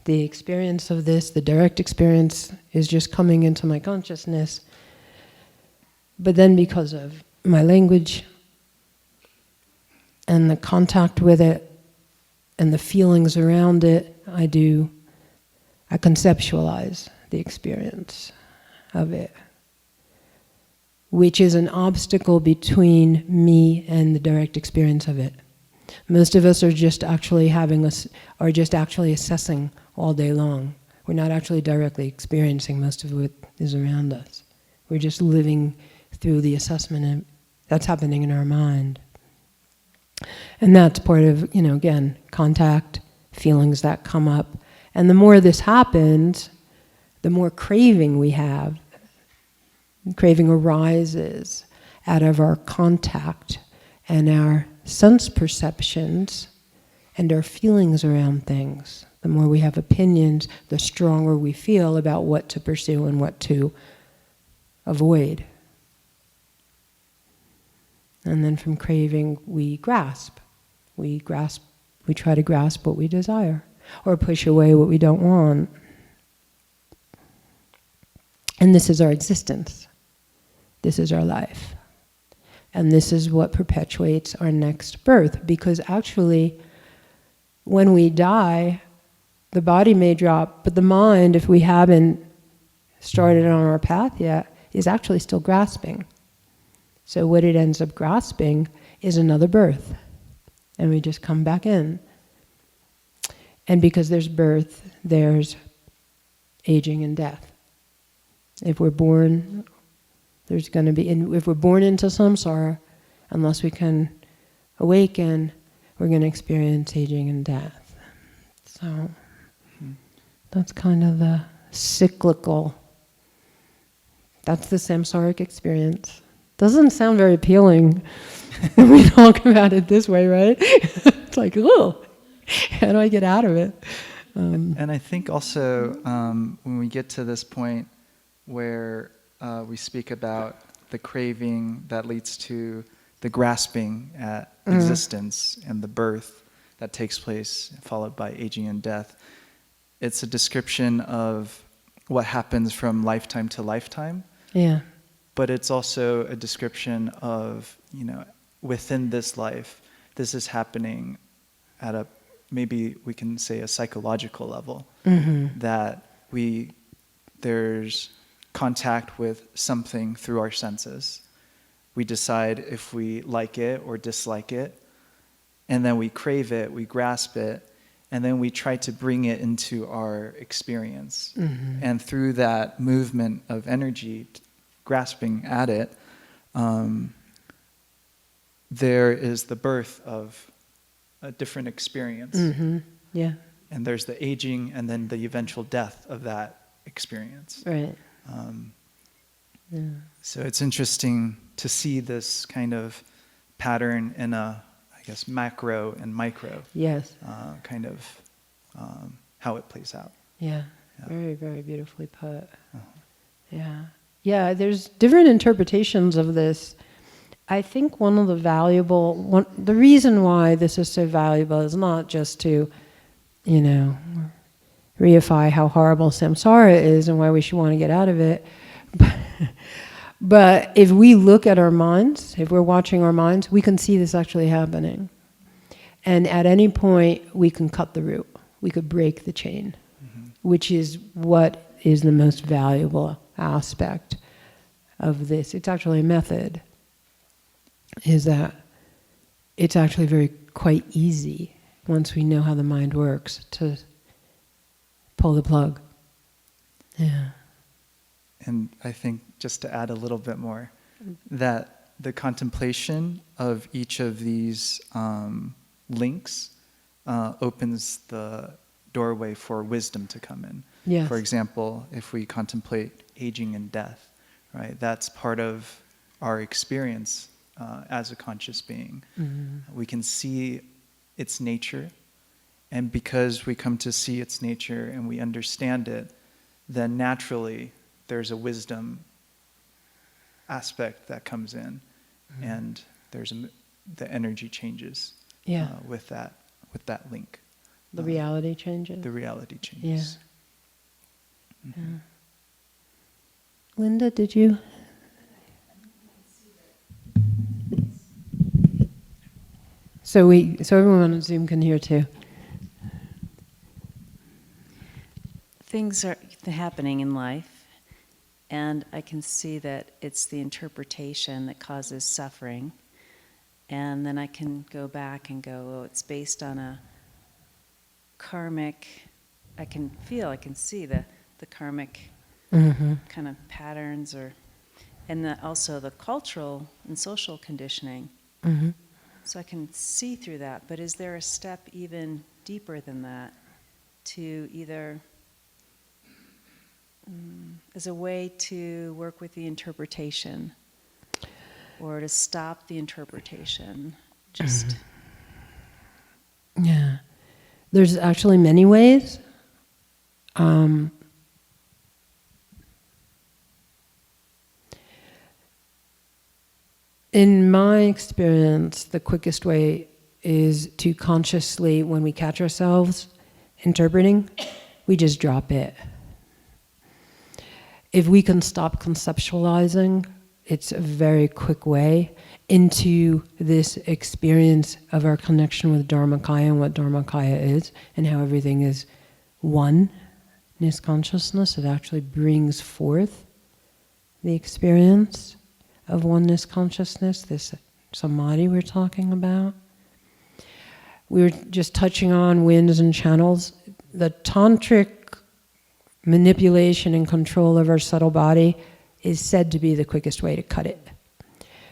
The experience of this, the direct experience, is just coming into my consciousness. But then because of my language and the contact with it and the feelings around it, I conceptualize the experience of it, which is an obstacle between me and the direct experience of it. Most of us are just actually assessing all day long. We're not actually directly experiencing most of what is around us. We're just living through the assessment that's happening in our mind. And that's part of, again, contact, feelings that come up. And the more this happens, the more craving we have. Craving arises out of our contact and our sense perceptions and our feelings around things. The more we have opinions, the stronger we feel about what to pursue and what to avoid. And then from craving, we grasp. We try to grasp what we desire, or push away what we don't want. And this is our existence. This is our life. And this is what perpetuates our next birth. Because actually, when we die, the body may drop, but the mind, if we haven't started on our path yet, is actually still grasping. So what it ends up grasping is another birth. And we just come back in. And because there's birth, there's aging and death. If we're born, if we're born into samsara, unless we can awaken, we're going to experience aging and death. So that's kind of the cyclical, that's the samsaric experience. Doesn't sound very appealing when we talk about it this way, right? It's like, oh, how do I get out of it? And I think also when we get to this point where we speak about the craving that leads to the grasping at existence and the birth that takes place, followed by aging and death, it's a description of what happens from lifetime to lifetime. Yeah. But it's also a description of, within this life, this is happening at maybe we can say a psychological level, that there's contact with something through our senses. We decide if we like it or dislike it, and then we crave it, we grasp it, and then we try to bring it into our experience. And through that movement of energy, grasping at it, there is the birth of a different experience. Yeah. And there's the aging and then the eventual death of that experience. Right. Yeah. So it's interesting to see this kind of pattern in macro and micro. Yes. Kind of how it plays out. Yeah. Yeah. Very, very beautifully put. Yeah. Yeah, there's different interpretations of this. I think the reason why this is so valuable is not just to, reify how horrible samsara is and why we should want to get out of it. But if we look at our minds, if we're watching our minds, we can see this actually happening. And at any point, we can cut the root. We could break the chain, which is what is the most valuable aspect of this. It's actually a method, is that it's actually quite easy, once we know how the mind works, to pull the plug. Yeah. And I think, just to add a little bit more, that the contemplation of each of these links opens the doorway for wisdom to come in. Yes. For example, if we contemplate aging and death, right, that's part of our experience as a conscious being. We can see its nature, and because we come to see its nature and we understand it, then naturally there's a wisdom aspect that comes in, and there's the energy changes with that link. The reality changes. The reality changes. Yeah. Yeah. Linda, did you? So everyone on Zoom can hear too. Things are happening in life, and I can see that it's the interpretation that causes suffering. And then I can go back and go, oh, it's based on a karmic, I can see the karmic kind of patterns, and also the cultural and social conditioning. So I can see through that, but is there a step even deeper than that to either, as a way to work with the interpretation or to stop the interpretation? Just. Yeah. There's actually many ways. In my experience, the quickest way is to consciously, when we catch ourselves interpreting, we just drop it. If we can stop conceptualizing, it's a very quick way into this experience of our connection with Dharmakaya and what Dharmakaya is, and how everything is oneness consciousness. It actually brings forth the experience of oneness consciousness, this samadhi we're talking about. We were just touching on winds and channels. The tantric manipulation and control of our subtle body is said to be the quickest way to cut it,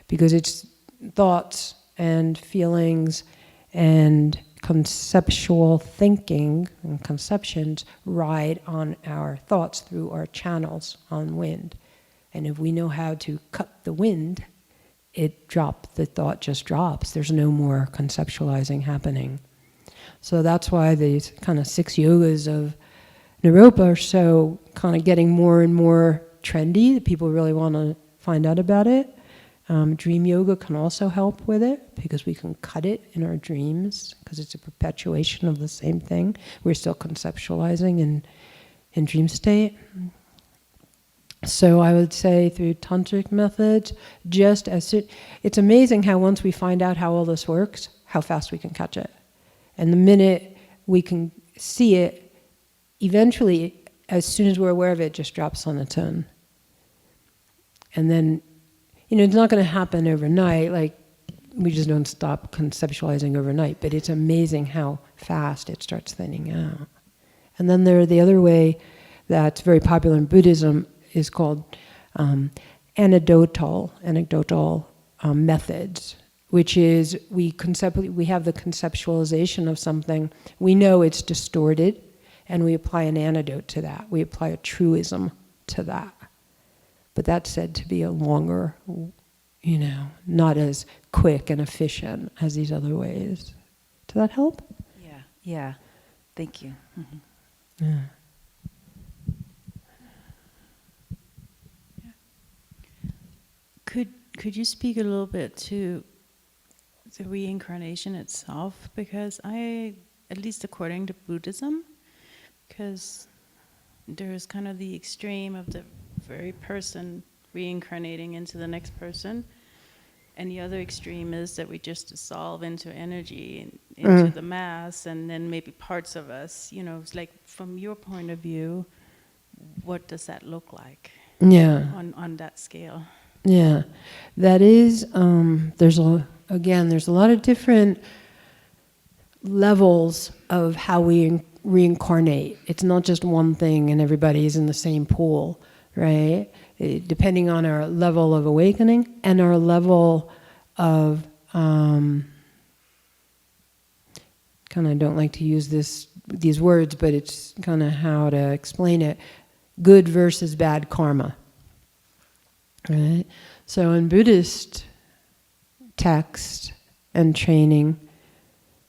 because it's thoughts and feelings and conceptual thinking and conceptions ride on our thoughts through our channels on wind. And if we know how to cut the wind, the thought just drops. There's no more conceptualizing happening. So that's why these kind of 6 yogas of Naropa are so kind of getting more and more trendy, that people really want to find out about it. Dream yoga can also help with it, because we can cut it in our dreams, because it's a perpetuation of the same thing. We're still conceptualizing in dream state. So I would say through tantric methods, it's amazing how once we find out how all this works, how fast we can catch it. And the minute we can see it, eventually, as soon as we're aware of it, it just drops on its own. And then, it's not going to happen overnight, like we just don't stop conceptualizing overnight, but it's amazing how fast it starts thinning out. And then the other way that's very popular in Buddhism is called anecdotal methods, which is we have the conceptualization of something, we know it's distorted, and we apply an antidote to that. We apply a truism to that. But that's said to be a longer, not as quick and efficient as these other ways. Does that help? Yeah. Thank you. Yeah. Could you speak a little bit to the reincarnation itself? Because at least according to Buddhism, because there's kind of the extreme of the very person reincarnating into the next person, and the other extreme is that we just dissolve into energy and into the mass, and then maybe parts of us, it's like, from your point of view, what does that look like? Yeah. On that scale? Yeah, that is, there's a lot of different levels of how we reincarnate. It's not just one thing and everybody's in the same pool, right? Depending on our level of awakening and our level of, kind of don't like to use this these words, but it's kind of how to explain it. Good versus bad karma. Right? So in Buddhist text and training,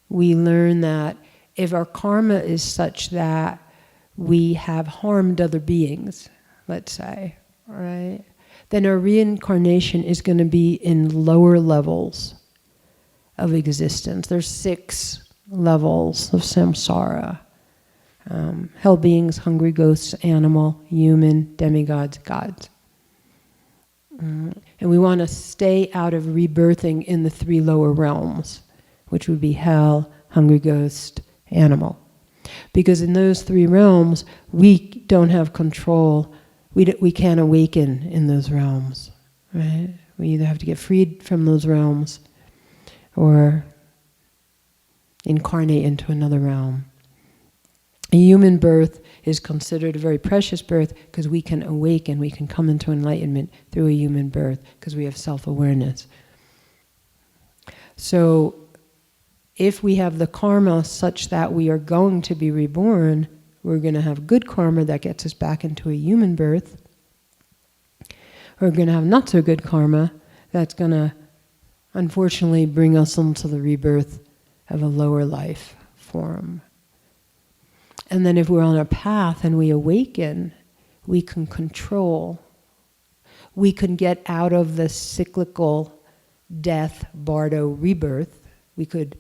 we learn that if our karma is such that we have harmed other beings, let's say, right, then our reincarnation is going to be in lower levels of existence. There's 6 levels of samsara. Hell beings, hungry ghosts, animal, human, demigods, gods. And we want to stay out of rebirthing in the 3 lower realms, which would be hell, hungry ghost, animal. Because in those 3 realms, we don't have control. We can't awaken in those realms, right? We either have to get freed from those realms or incarnate into another realm. A human birth is considered a very precious birth because we can awaken, we can come into enlightenment through a human birth because we have self-awareness. So if we have the karma such that we are going to be reborn, we're going to have good karma that gets us back into a human birth. We're going to have not so good karma that's going to unfortunately bring us into the rebirth of a lower life form. And then if we're on a path and we awaken, we can control. We can get out of the cyclical death, bardo, rebirth. We could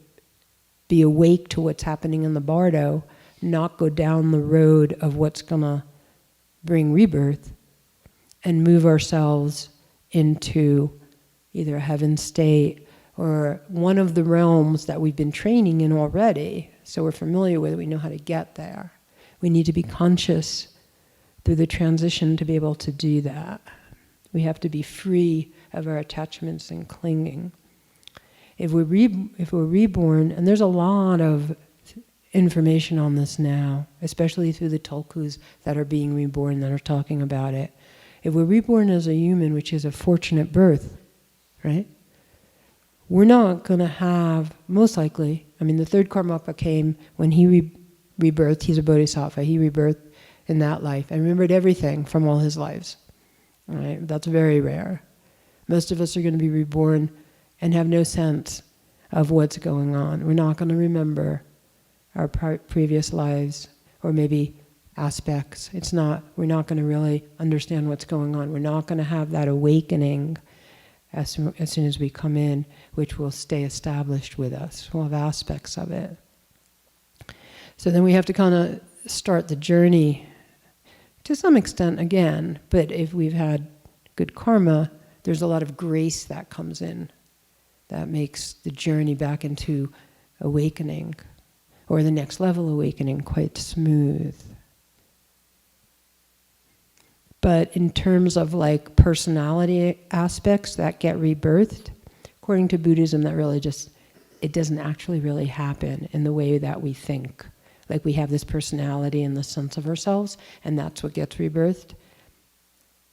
be awake to what's happening in the bardo, not go down the road of what's going to bring rebirth, and move ourselves into either a heaven state or one of the realms that we've been training in already. So we're familiar with it, we know how to get there. We need to be conscious through the transition to be able to do that. We have to be free of our attachments and clinging. If we're reborn, and there's a lot of information on this now, especially through the tulkus that are being reborn that are talking about it. If we're reborn as a human, which is a fortunate birth, right? We're not going to have, most likely, I mean, the third Karmapa came when he rebirthed. He's a bodhisattva. He rebirthed in that life and remembered everything from all his lives. All right? That's very rare. Most of us are going to be reborn and have no sense of what's going on. We're not going to remember our previous lives or maybe aspects. We're not going to really understand what's going on. We're not going to have that awakening as soon as we come in, which will stay established with us. We'll have aspects of it. So then we have to kind of start the journey to some extent again, but if we've had good karma, there's a lot of grace that comes in that makes the journey back into awakening or the next level awakening quite smooth. But in terms of like personality aspects that get rebirthed, according to Buddhism, that really it doesn't actually really happen in the way that we think. Like we have this personality and the sense of ourselves, and that's what gets rebirthed.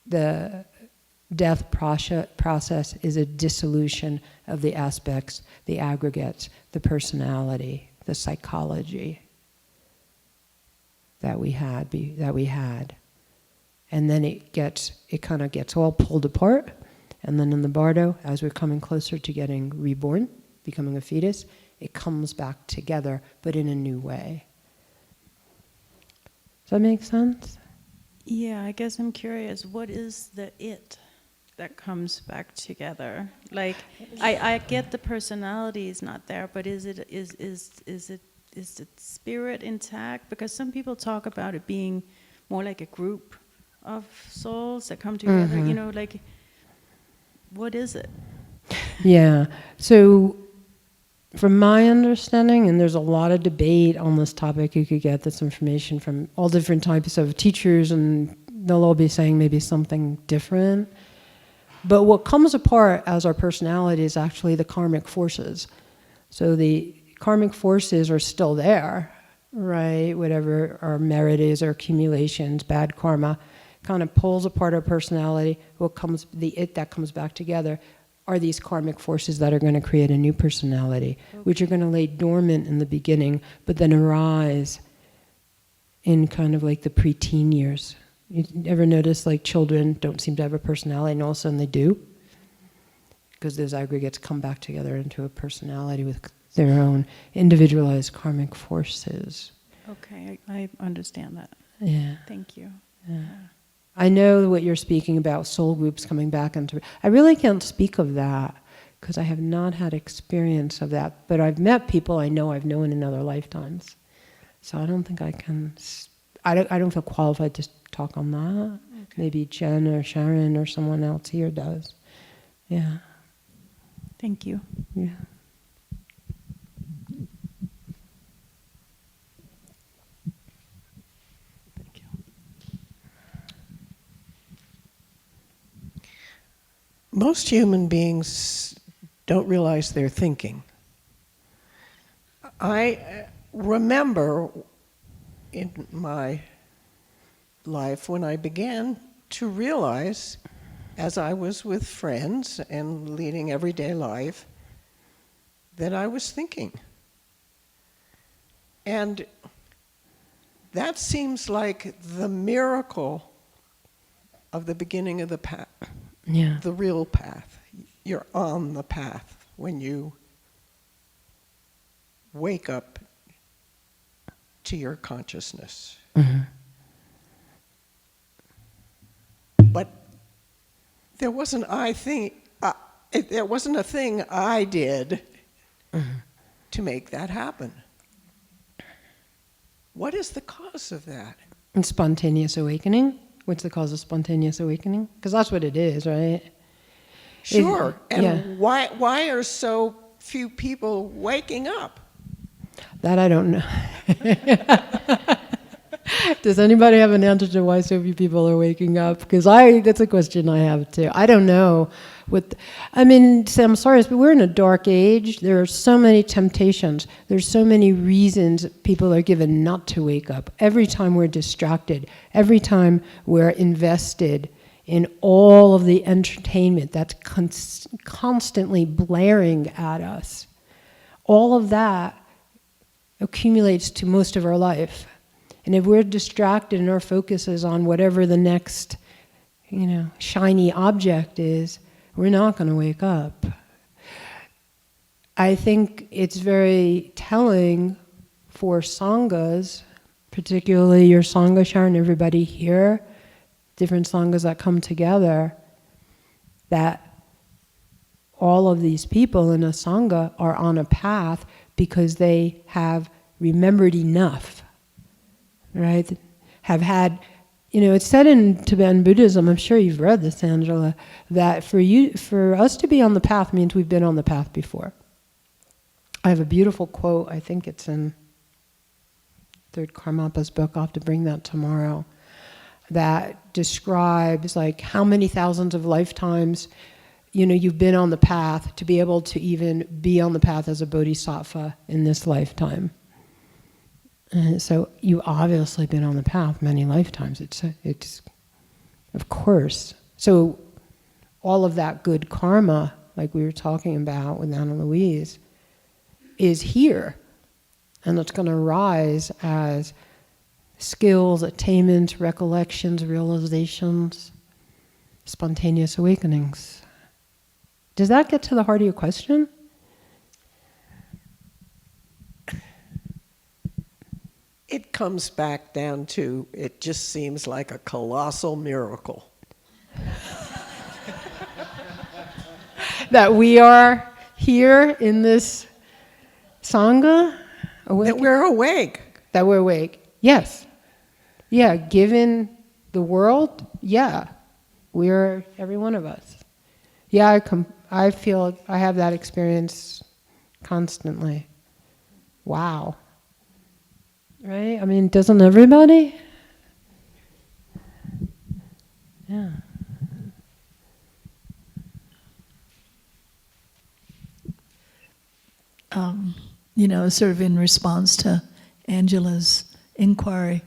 The death process is a dissolution of the aspects, the aggregates, the personality, the psychology that we had. And then it kind of gets all pulled apart. And then in the bardo, as we're coming closer to getting reborn, becoming a fetus, it comes back together, but in a new way. Does that make sense? Yeah, I guess I'm curious, what is the it that comes back together? Like, I get the personality is not there, but is the spirit intact? Because some people talk about it being more like a group of souls that come together, you know, like, what is it? Yeah, so from my understanding, and there's a lot of debate on this topic, you could get this information from all different types of teachers and they'll all be saying maybe something different. But what comes apart as our personality is actually the karmic forces. So the karmic forces are still there, right? Whatever our merit is, our accumulations, bad karma, kind of pulls apart our personality. The it that comes back together are these karmic forces that are going to create a new personality, which are going to lay dormant in the beginning, but then arise in kind of like the preteen years. You ever notice like children don't seem to have a personality and all of a sudden they do? Because those aggregates come back together into a personality with their own individualized karmic forces. Okay, I understand that. Yeah. Thank you. Yeah. I know what you're speaking about, soul groups coming back into. I really can't speak of that because I have not had experience of that. But I've met people I know I've known in other lifetimes. So I don't think I can. I don't feel qualified to talk on that. Okay. Maybe Jen or Sharon or someone else here does. Yeah. Thank you. Yeah. Thank you. Most human beings don't realize they're thinking. I remember in my life when I began to realize, as I was with friends and leading everyday life, that I was thinking. And that seems like the miracle of the beginning of the path. Yeah. The real path. You're on the path when you wake up to your consciousness. Mm-hmm. But there wasn't there wasn't a thing I did to make that happen. What is the cause of that? And spontaneous awakening? What's the cause of spontaneous awakening? Because that's what it is, right? Sure. And yeah. why are so few people waking up? That I don't know. Does anybody have an answer to why so few people are waking up? Because that's a question I have too. I don't know. I'm sorry, but we're in a dark age. There are so many temptations. There's so many reasons people are given not to wake up. Every time we're distracted, every time we're invested in all of the entertainment that's constantly blaring at us, all of that accumulates to most of our life. And if we're distracted and our focus is on whatever the next, shiny object is, we're not going to wake up. I think it's very telling for sanghas, particularly your sangha, Sharon, everybody here, different sanghas that come together, that all of these people in a sangha are on a path because they have remembered enough. Right? Have had, it's said in Tibetan Buddhism, I'm sure you've read this, Angela, that for us to be on the path means we've been on the path before. I have a beautiful quote, I think it's in Third Karmapa's book, I'll have to bring that tomorrow, that describes like how many thousands of lifetimes you've been on the path to be able to even be on the path as a bodhisattva in this lifetime. So you've obviously been on the path many lifetimes. It's of course. So all of that good karma, like we were talking about with Anna Louise, is here. And it's going to rise as skills, attainments, recollections, realizations, spontaneous awakenings. Does that get to the heart of your question? It comes back down to, it just seems like a colossal miracle. That we are here in this sangha? That we're awake. That we're awake. Yes. Yeah, given the world, yeah. We're, every one of us. Yeah, I feel, I have that experience constantly. Wow. Right? I mean, doesn't everybody? Yeah. Sort of in response to Angela's inquiry,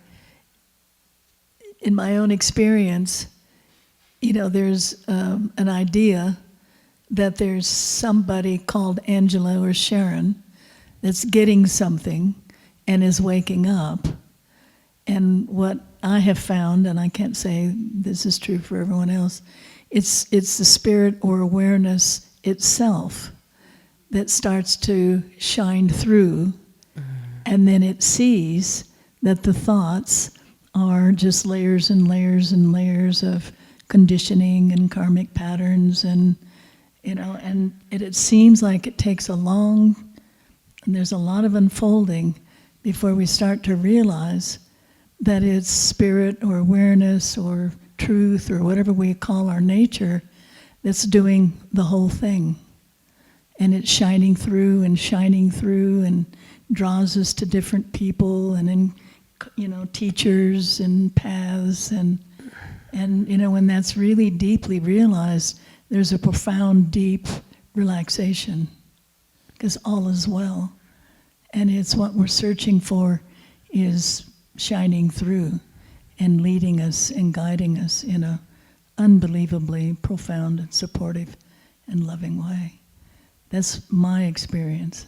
in my own experience, there's an idea that there's somebody called Angela or Sharon that's getting something and is waking up. And what I have found, and I can't say this is true for everyone else, it's the spirit or awareness itself that starts to shine through, and then it sees that the thoughts are just layers and layers and layers of conditioning and karmic patterns, and it seems like it takes and there's a lot of unfolding before we start to realize that it's spirit or awareness or truth or whatever we call our nature that's doing the whole thing. And it's shining through and draws us to different people and teachers and paths, and when that's really deeply realized, there's a profound, deep relaxation because all is well. And it's what we're searching for, is shining through and leading us and guiding us in a unbelievably profound and supportive and loving way. That's my experience.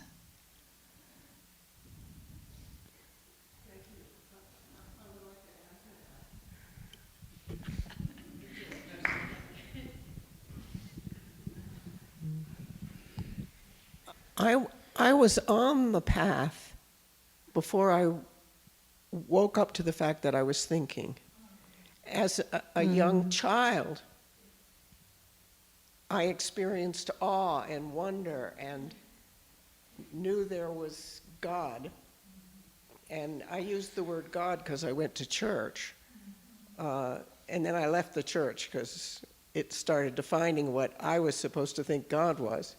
I was on the path before I woke up to the fact that I was thinking. As a young child, I experienced awe and wonder and knew there was God. And I used the word God because I went to church. And then I left the church because it started defining what I was supposed to think God was.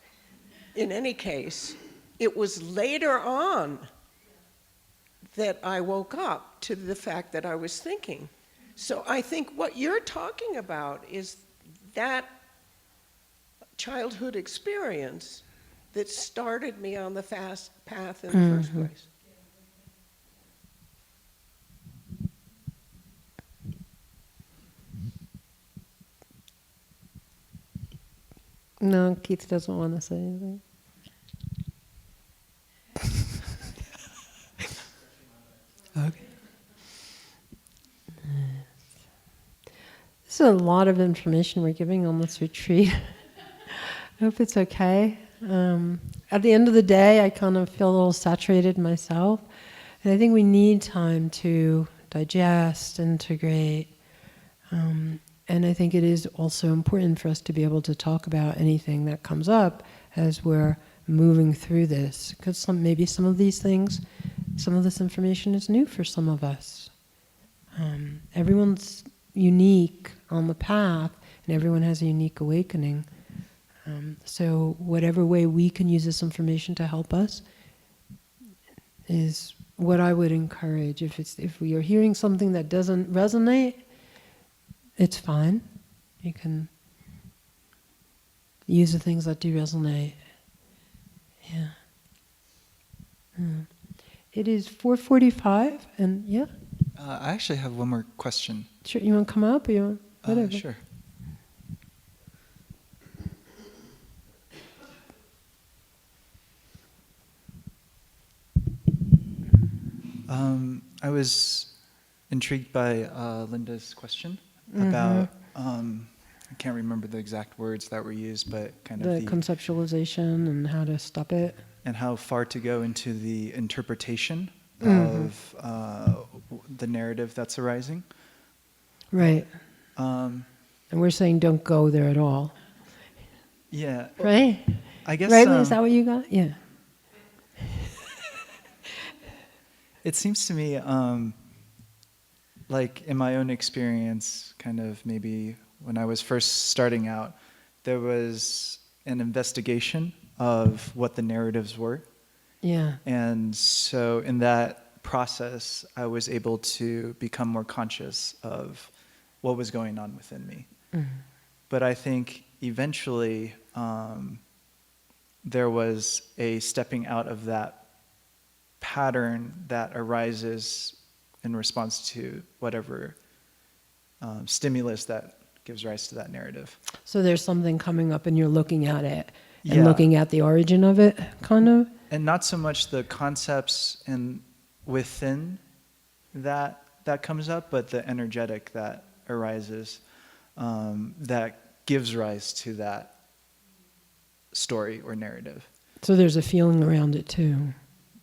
In any case, it was later on that I woke up to the fact that I was thinking. So I think what you're talking about is that childhood experience that started me on the fast path in the first place. No, Keith doesn't want to say anything. Okay. This is a lot of information we're giving on this retreat. I hope it's okay. At the end of the day, I kind of feel a little saturated myself. And I think we need time to digest, integrate. And I think it is also important for us to be able to talk about anything that comes up as we're moving through this. Because maybe some of these things, some of this information is new for some of us. Everyone's unique on the path, and everyone has a unique awakening. So whatever way we can use this information to help us is what I would encourage. If we are hearing something that doesn't resonate, it's fine. You can use the things that do resonate. Yeah. It is 4:45, and yeah. I actually have one more question. Sure, you want to come up, or you want whatever? Sure. I was intrigued by Linda's question about, I can't remember the exact words that were used, but kind of the conceptualization and how to stop it. And how far to go into the interpretation of the narrative that's arising. Right. And we're saying don't go there at all. Yeah. Right? I guess. Right, is that what you got? Yeah. It seems to me, like in my own experience, kind of maybe when I was first starting out, there was an investigation of what the narratives were. Yeah. And so in that process, I was able to become more conscious of what was going on within me. But I think eventually there was a stepping out of that pattern that arises in response to whatever stimulus that gives rise to that narrative. So there's something coming up and you're looking at it and looking at the origin of it, kind of? And not so much the concepts and within that that comes up, but the energetic that arises, that gives rise to that story or narrative. So there's a feeling around it too.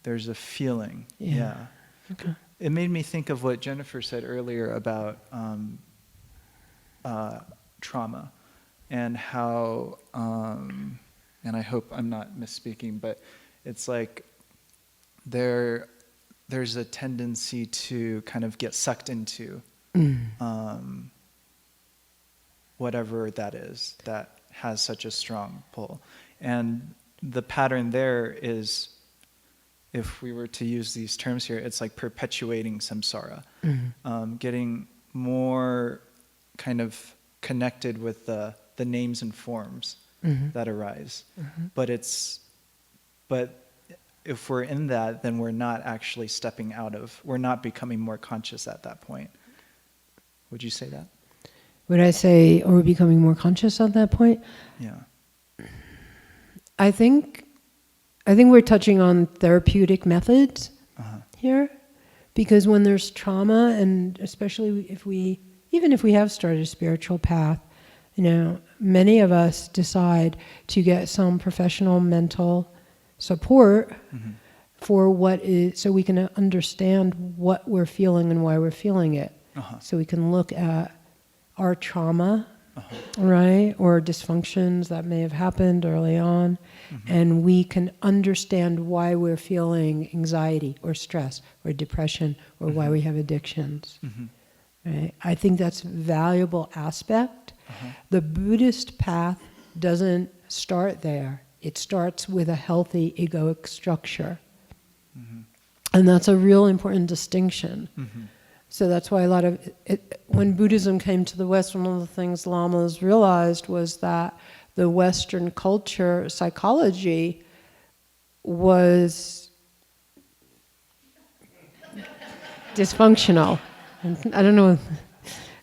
There's a feeling, Yeah. yeah. Okay. It made me think of what Jennifer said earlier about trauma and how, and I hope I'm not misspeaking, but it's like there's a tendency to kind of get sucked into whatever that is that has such a strong pull. And the pattern there is, if we were to use these terms here, it's like perpetuating samsara, getting more kind of connected with the names and forms that arise. But if we're in that, then we're not actually stepping we're not becoming more conscious at that point. Would you say that? Would I say, or becoming more conscious at that point? Yeah. I think we're touching on therapeutic methods here, because when there's trauma, and especially even if we have started a spiritual path, many of us decide to get some professional mental support for so we can understand what we're feeling and why we're feeling it. So we can look at our trauma, right, or dysfunctions that may have happened early on, and we can understand why we're feeling anxiety or stress or depression or why we have addictions. Right? I think that's a valuable aspect. The Buddhist path doesn't start there. It starts with a healthy egoic structure. And that's a real important distinction. So that's why when Buddhism came to the West, one of the things lamas realized was that the Western culture psychology was dysfunctional. And I don't know,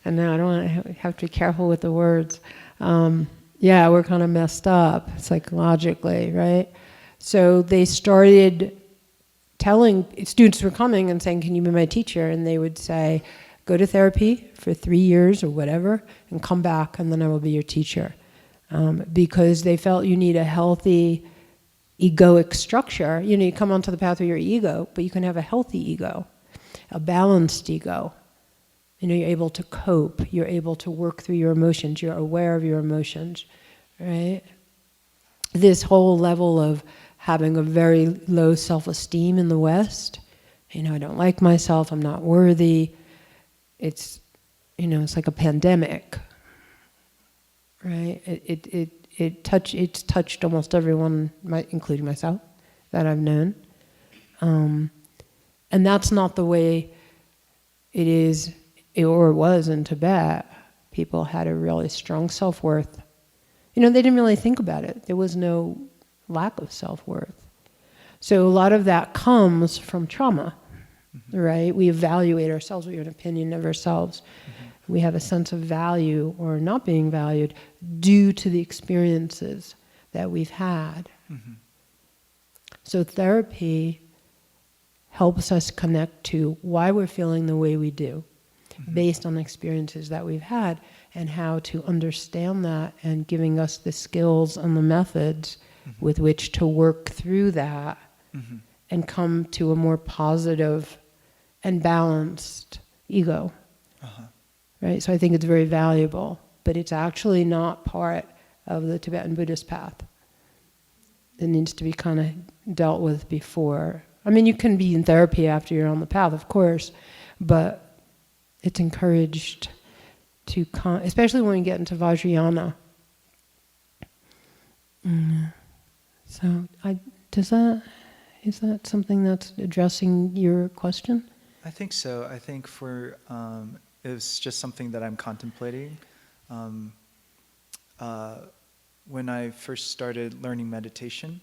and now I don't want to have to be careful with the words. We're kind of messed up psychologically, right? So they started telling, students were coming and saying, can you be my teacher? And they would say, go to therapy for 3 years or whatever, and come back, and then I will be your teacher. Because they felt you need a healthy egoic structure. You come onto the path of your ego, but you can have a healthy ego, a balanced ego. You're able to cope, you're able to work through your emotions, you're aware of your emotions, right? This whole level of having a very low self-esteem in the West, I don't like myself, I'm not worthy, it's like a pandemic, right? It's touched almost everyone, including myself, that I've known. And that's not the way it is, or it was in Tibet. People had a really strong self-worth. They didn't really think about it. There was no lack of self-worth. So a lot of that comes from trauma, right? We evaluate ourselves, we have an opinion of ourselves. We have a sense of value or not being valued due to the experiences that we've had. So therapy helps us connect to why we're feeling the way we do, based on experiences that we've had, and how to understand that, and giving us the skills and the methods with which to work through that and come to a more positive and balanced ego. Right? So I think it's very valuable, but it's actually not part of the Tibetan Buddhist path. It needs to be kind of dealt with before. I mean, you can be in therapy after you're on the path, of course, but it's encouraged to, especially when we get into Vajrayana. So, is that something that's addressing your question? I think so. I think it's just something that I'm contemplating. When I first started learning meditation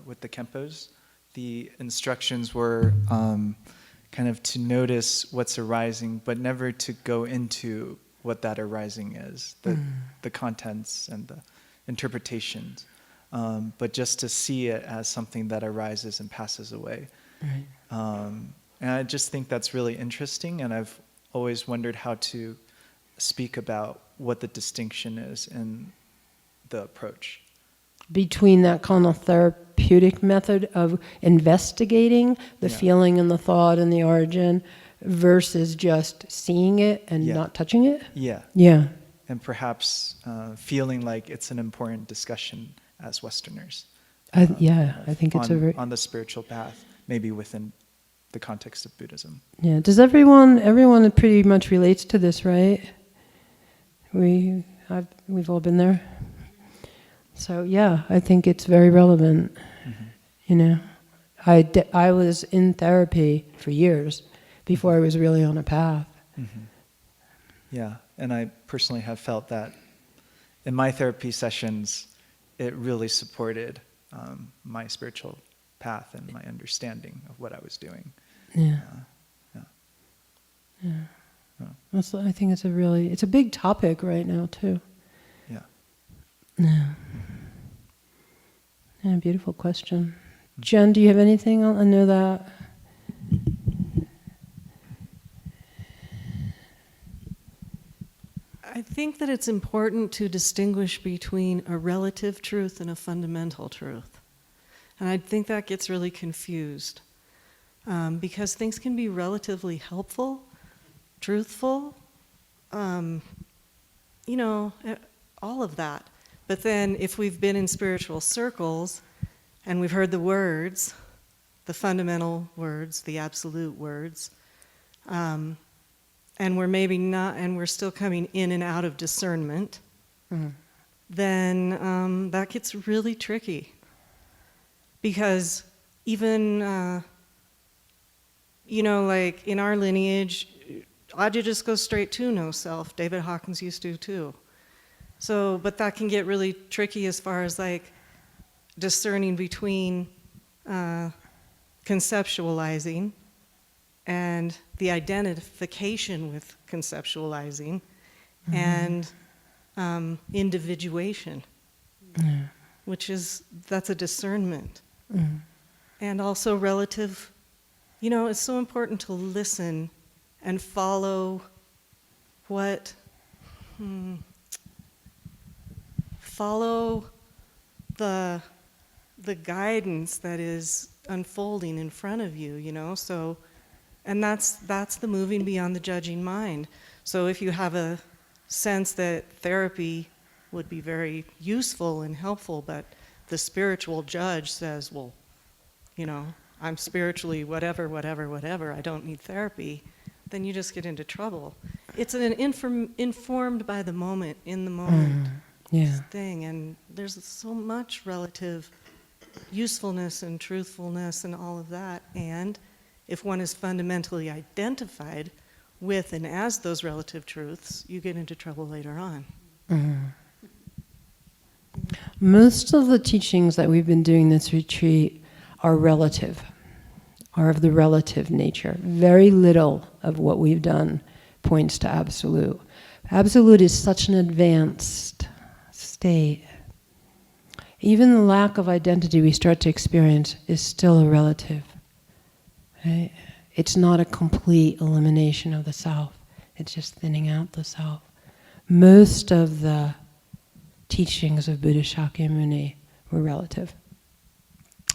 with the Khenpos, the instructions were kind of to notice what's arising, but never to go into what that arising is, the contents and the interpretations, but just to see it as something that arises and passes away. Right. And I just think that's really interesting, and I've always wondered how to speak about what the distinction is in the approach. Between that kind of therapeutic method of investigating the Yeah. feeling and the thought and the origin versus just seeing it and Yeah. not touching it? Yeah. Yeah. And perhaps feeling like it's an important discussion as Westerners. I think it's on the spiritual path, maybe within the context of Buddhism. Yeah. Does everyone pretty much relates to this, right? We've all been there. So yeah, I think it's very relevant. Mm-hmm. You know, I was in therapy for years before I was really on a path. Mm-hmm. Yeah, and I personally have felt that in my therapy sessions, it really supported my spiritual path and my understanding of what I was doing. Yeah. Yeah. I think it's a big topic right now too. Yeah. Yeah. Yeah, beautiful question. Jen, do you have anything? I know that. I think that it's important to distinguish between a relative truth and a fundamental truth. And I think that gets really confused because things can be relatively helpful, truthful, all of that. But then if we've been in spiritual circles and we've heard the words, the fundamental words, the absolute words, and we're maybe not, and we're still coming in and out of discernment, then that gets really tricky. Because even, like in our lineage, Ajahn just goes straight to no self. David Hawkins used to too. So, but that can get really tricky as far as like discerning between conceptualizing and the identification with conceptualizing and individuation, that's a discernment. And also relative, it's so important to listen and follow follow the guidance that is unfolding in front of you, so, and that's the moving beyond the judging mind. So if you have a sense that therapy would be very useful and helpful, but the spiritual judge says, well, I'm spiritually whatever, I don't need therapy, then you just get into trouble. It's an informed by the moment, in the moment thing, and there's so much relative usefulness and truthfulness and all of that, and if one is fundamentally identified with and as those relative truths, you get into trouble later on. Most of the teachings that we've been doing this retreat are relative, are of the relative nature. Very little of what we've done points to absolute. Absolute is such an advanced state. Even the lack of identity we start to experience is still a relative. Right? It's not a complete elimination of the self. It's just thinning out the self. Most of the teachings of Buddha Shakyamuni were relative.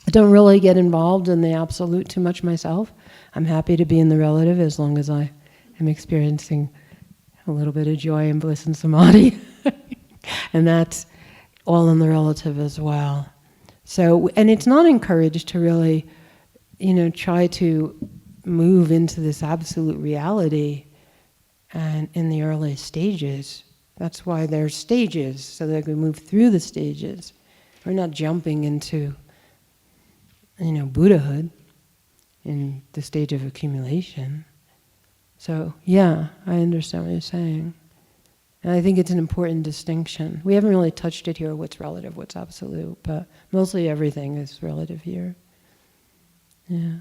I don't really get involved in the absolute too much myself. I'm happy to be in the relative as long as I am experiencing a little bit of joy and bliss and samadhi. And that's all in the relative as well. So, and it's not encouraged to really, try to move into this absolute reality and in the early stages. That's why there's stages, so that we move through the stages. We're not jumping into, Buddhahood in the stage of accumulation. So, yeah, I understand what you're saying. And I think it's an important distinction. We haven't really touched it here, what's relative, what's absolute, but mostly everything is relative here. Yeah.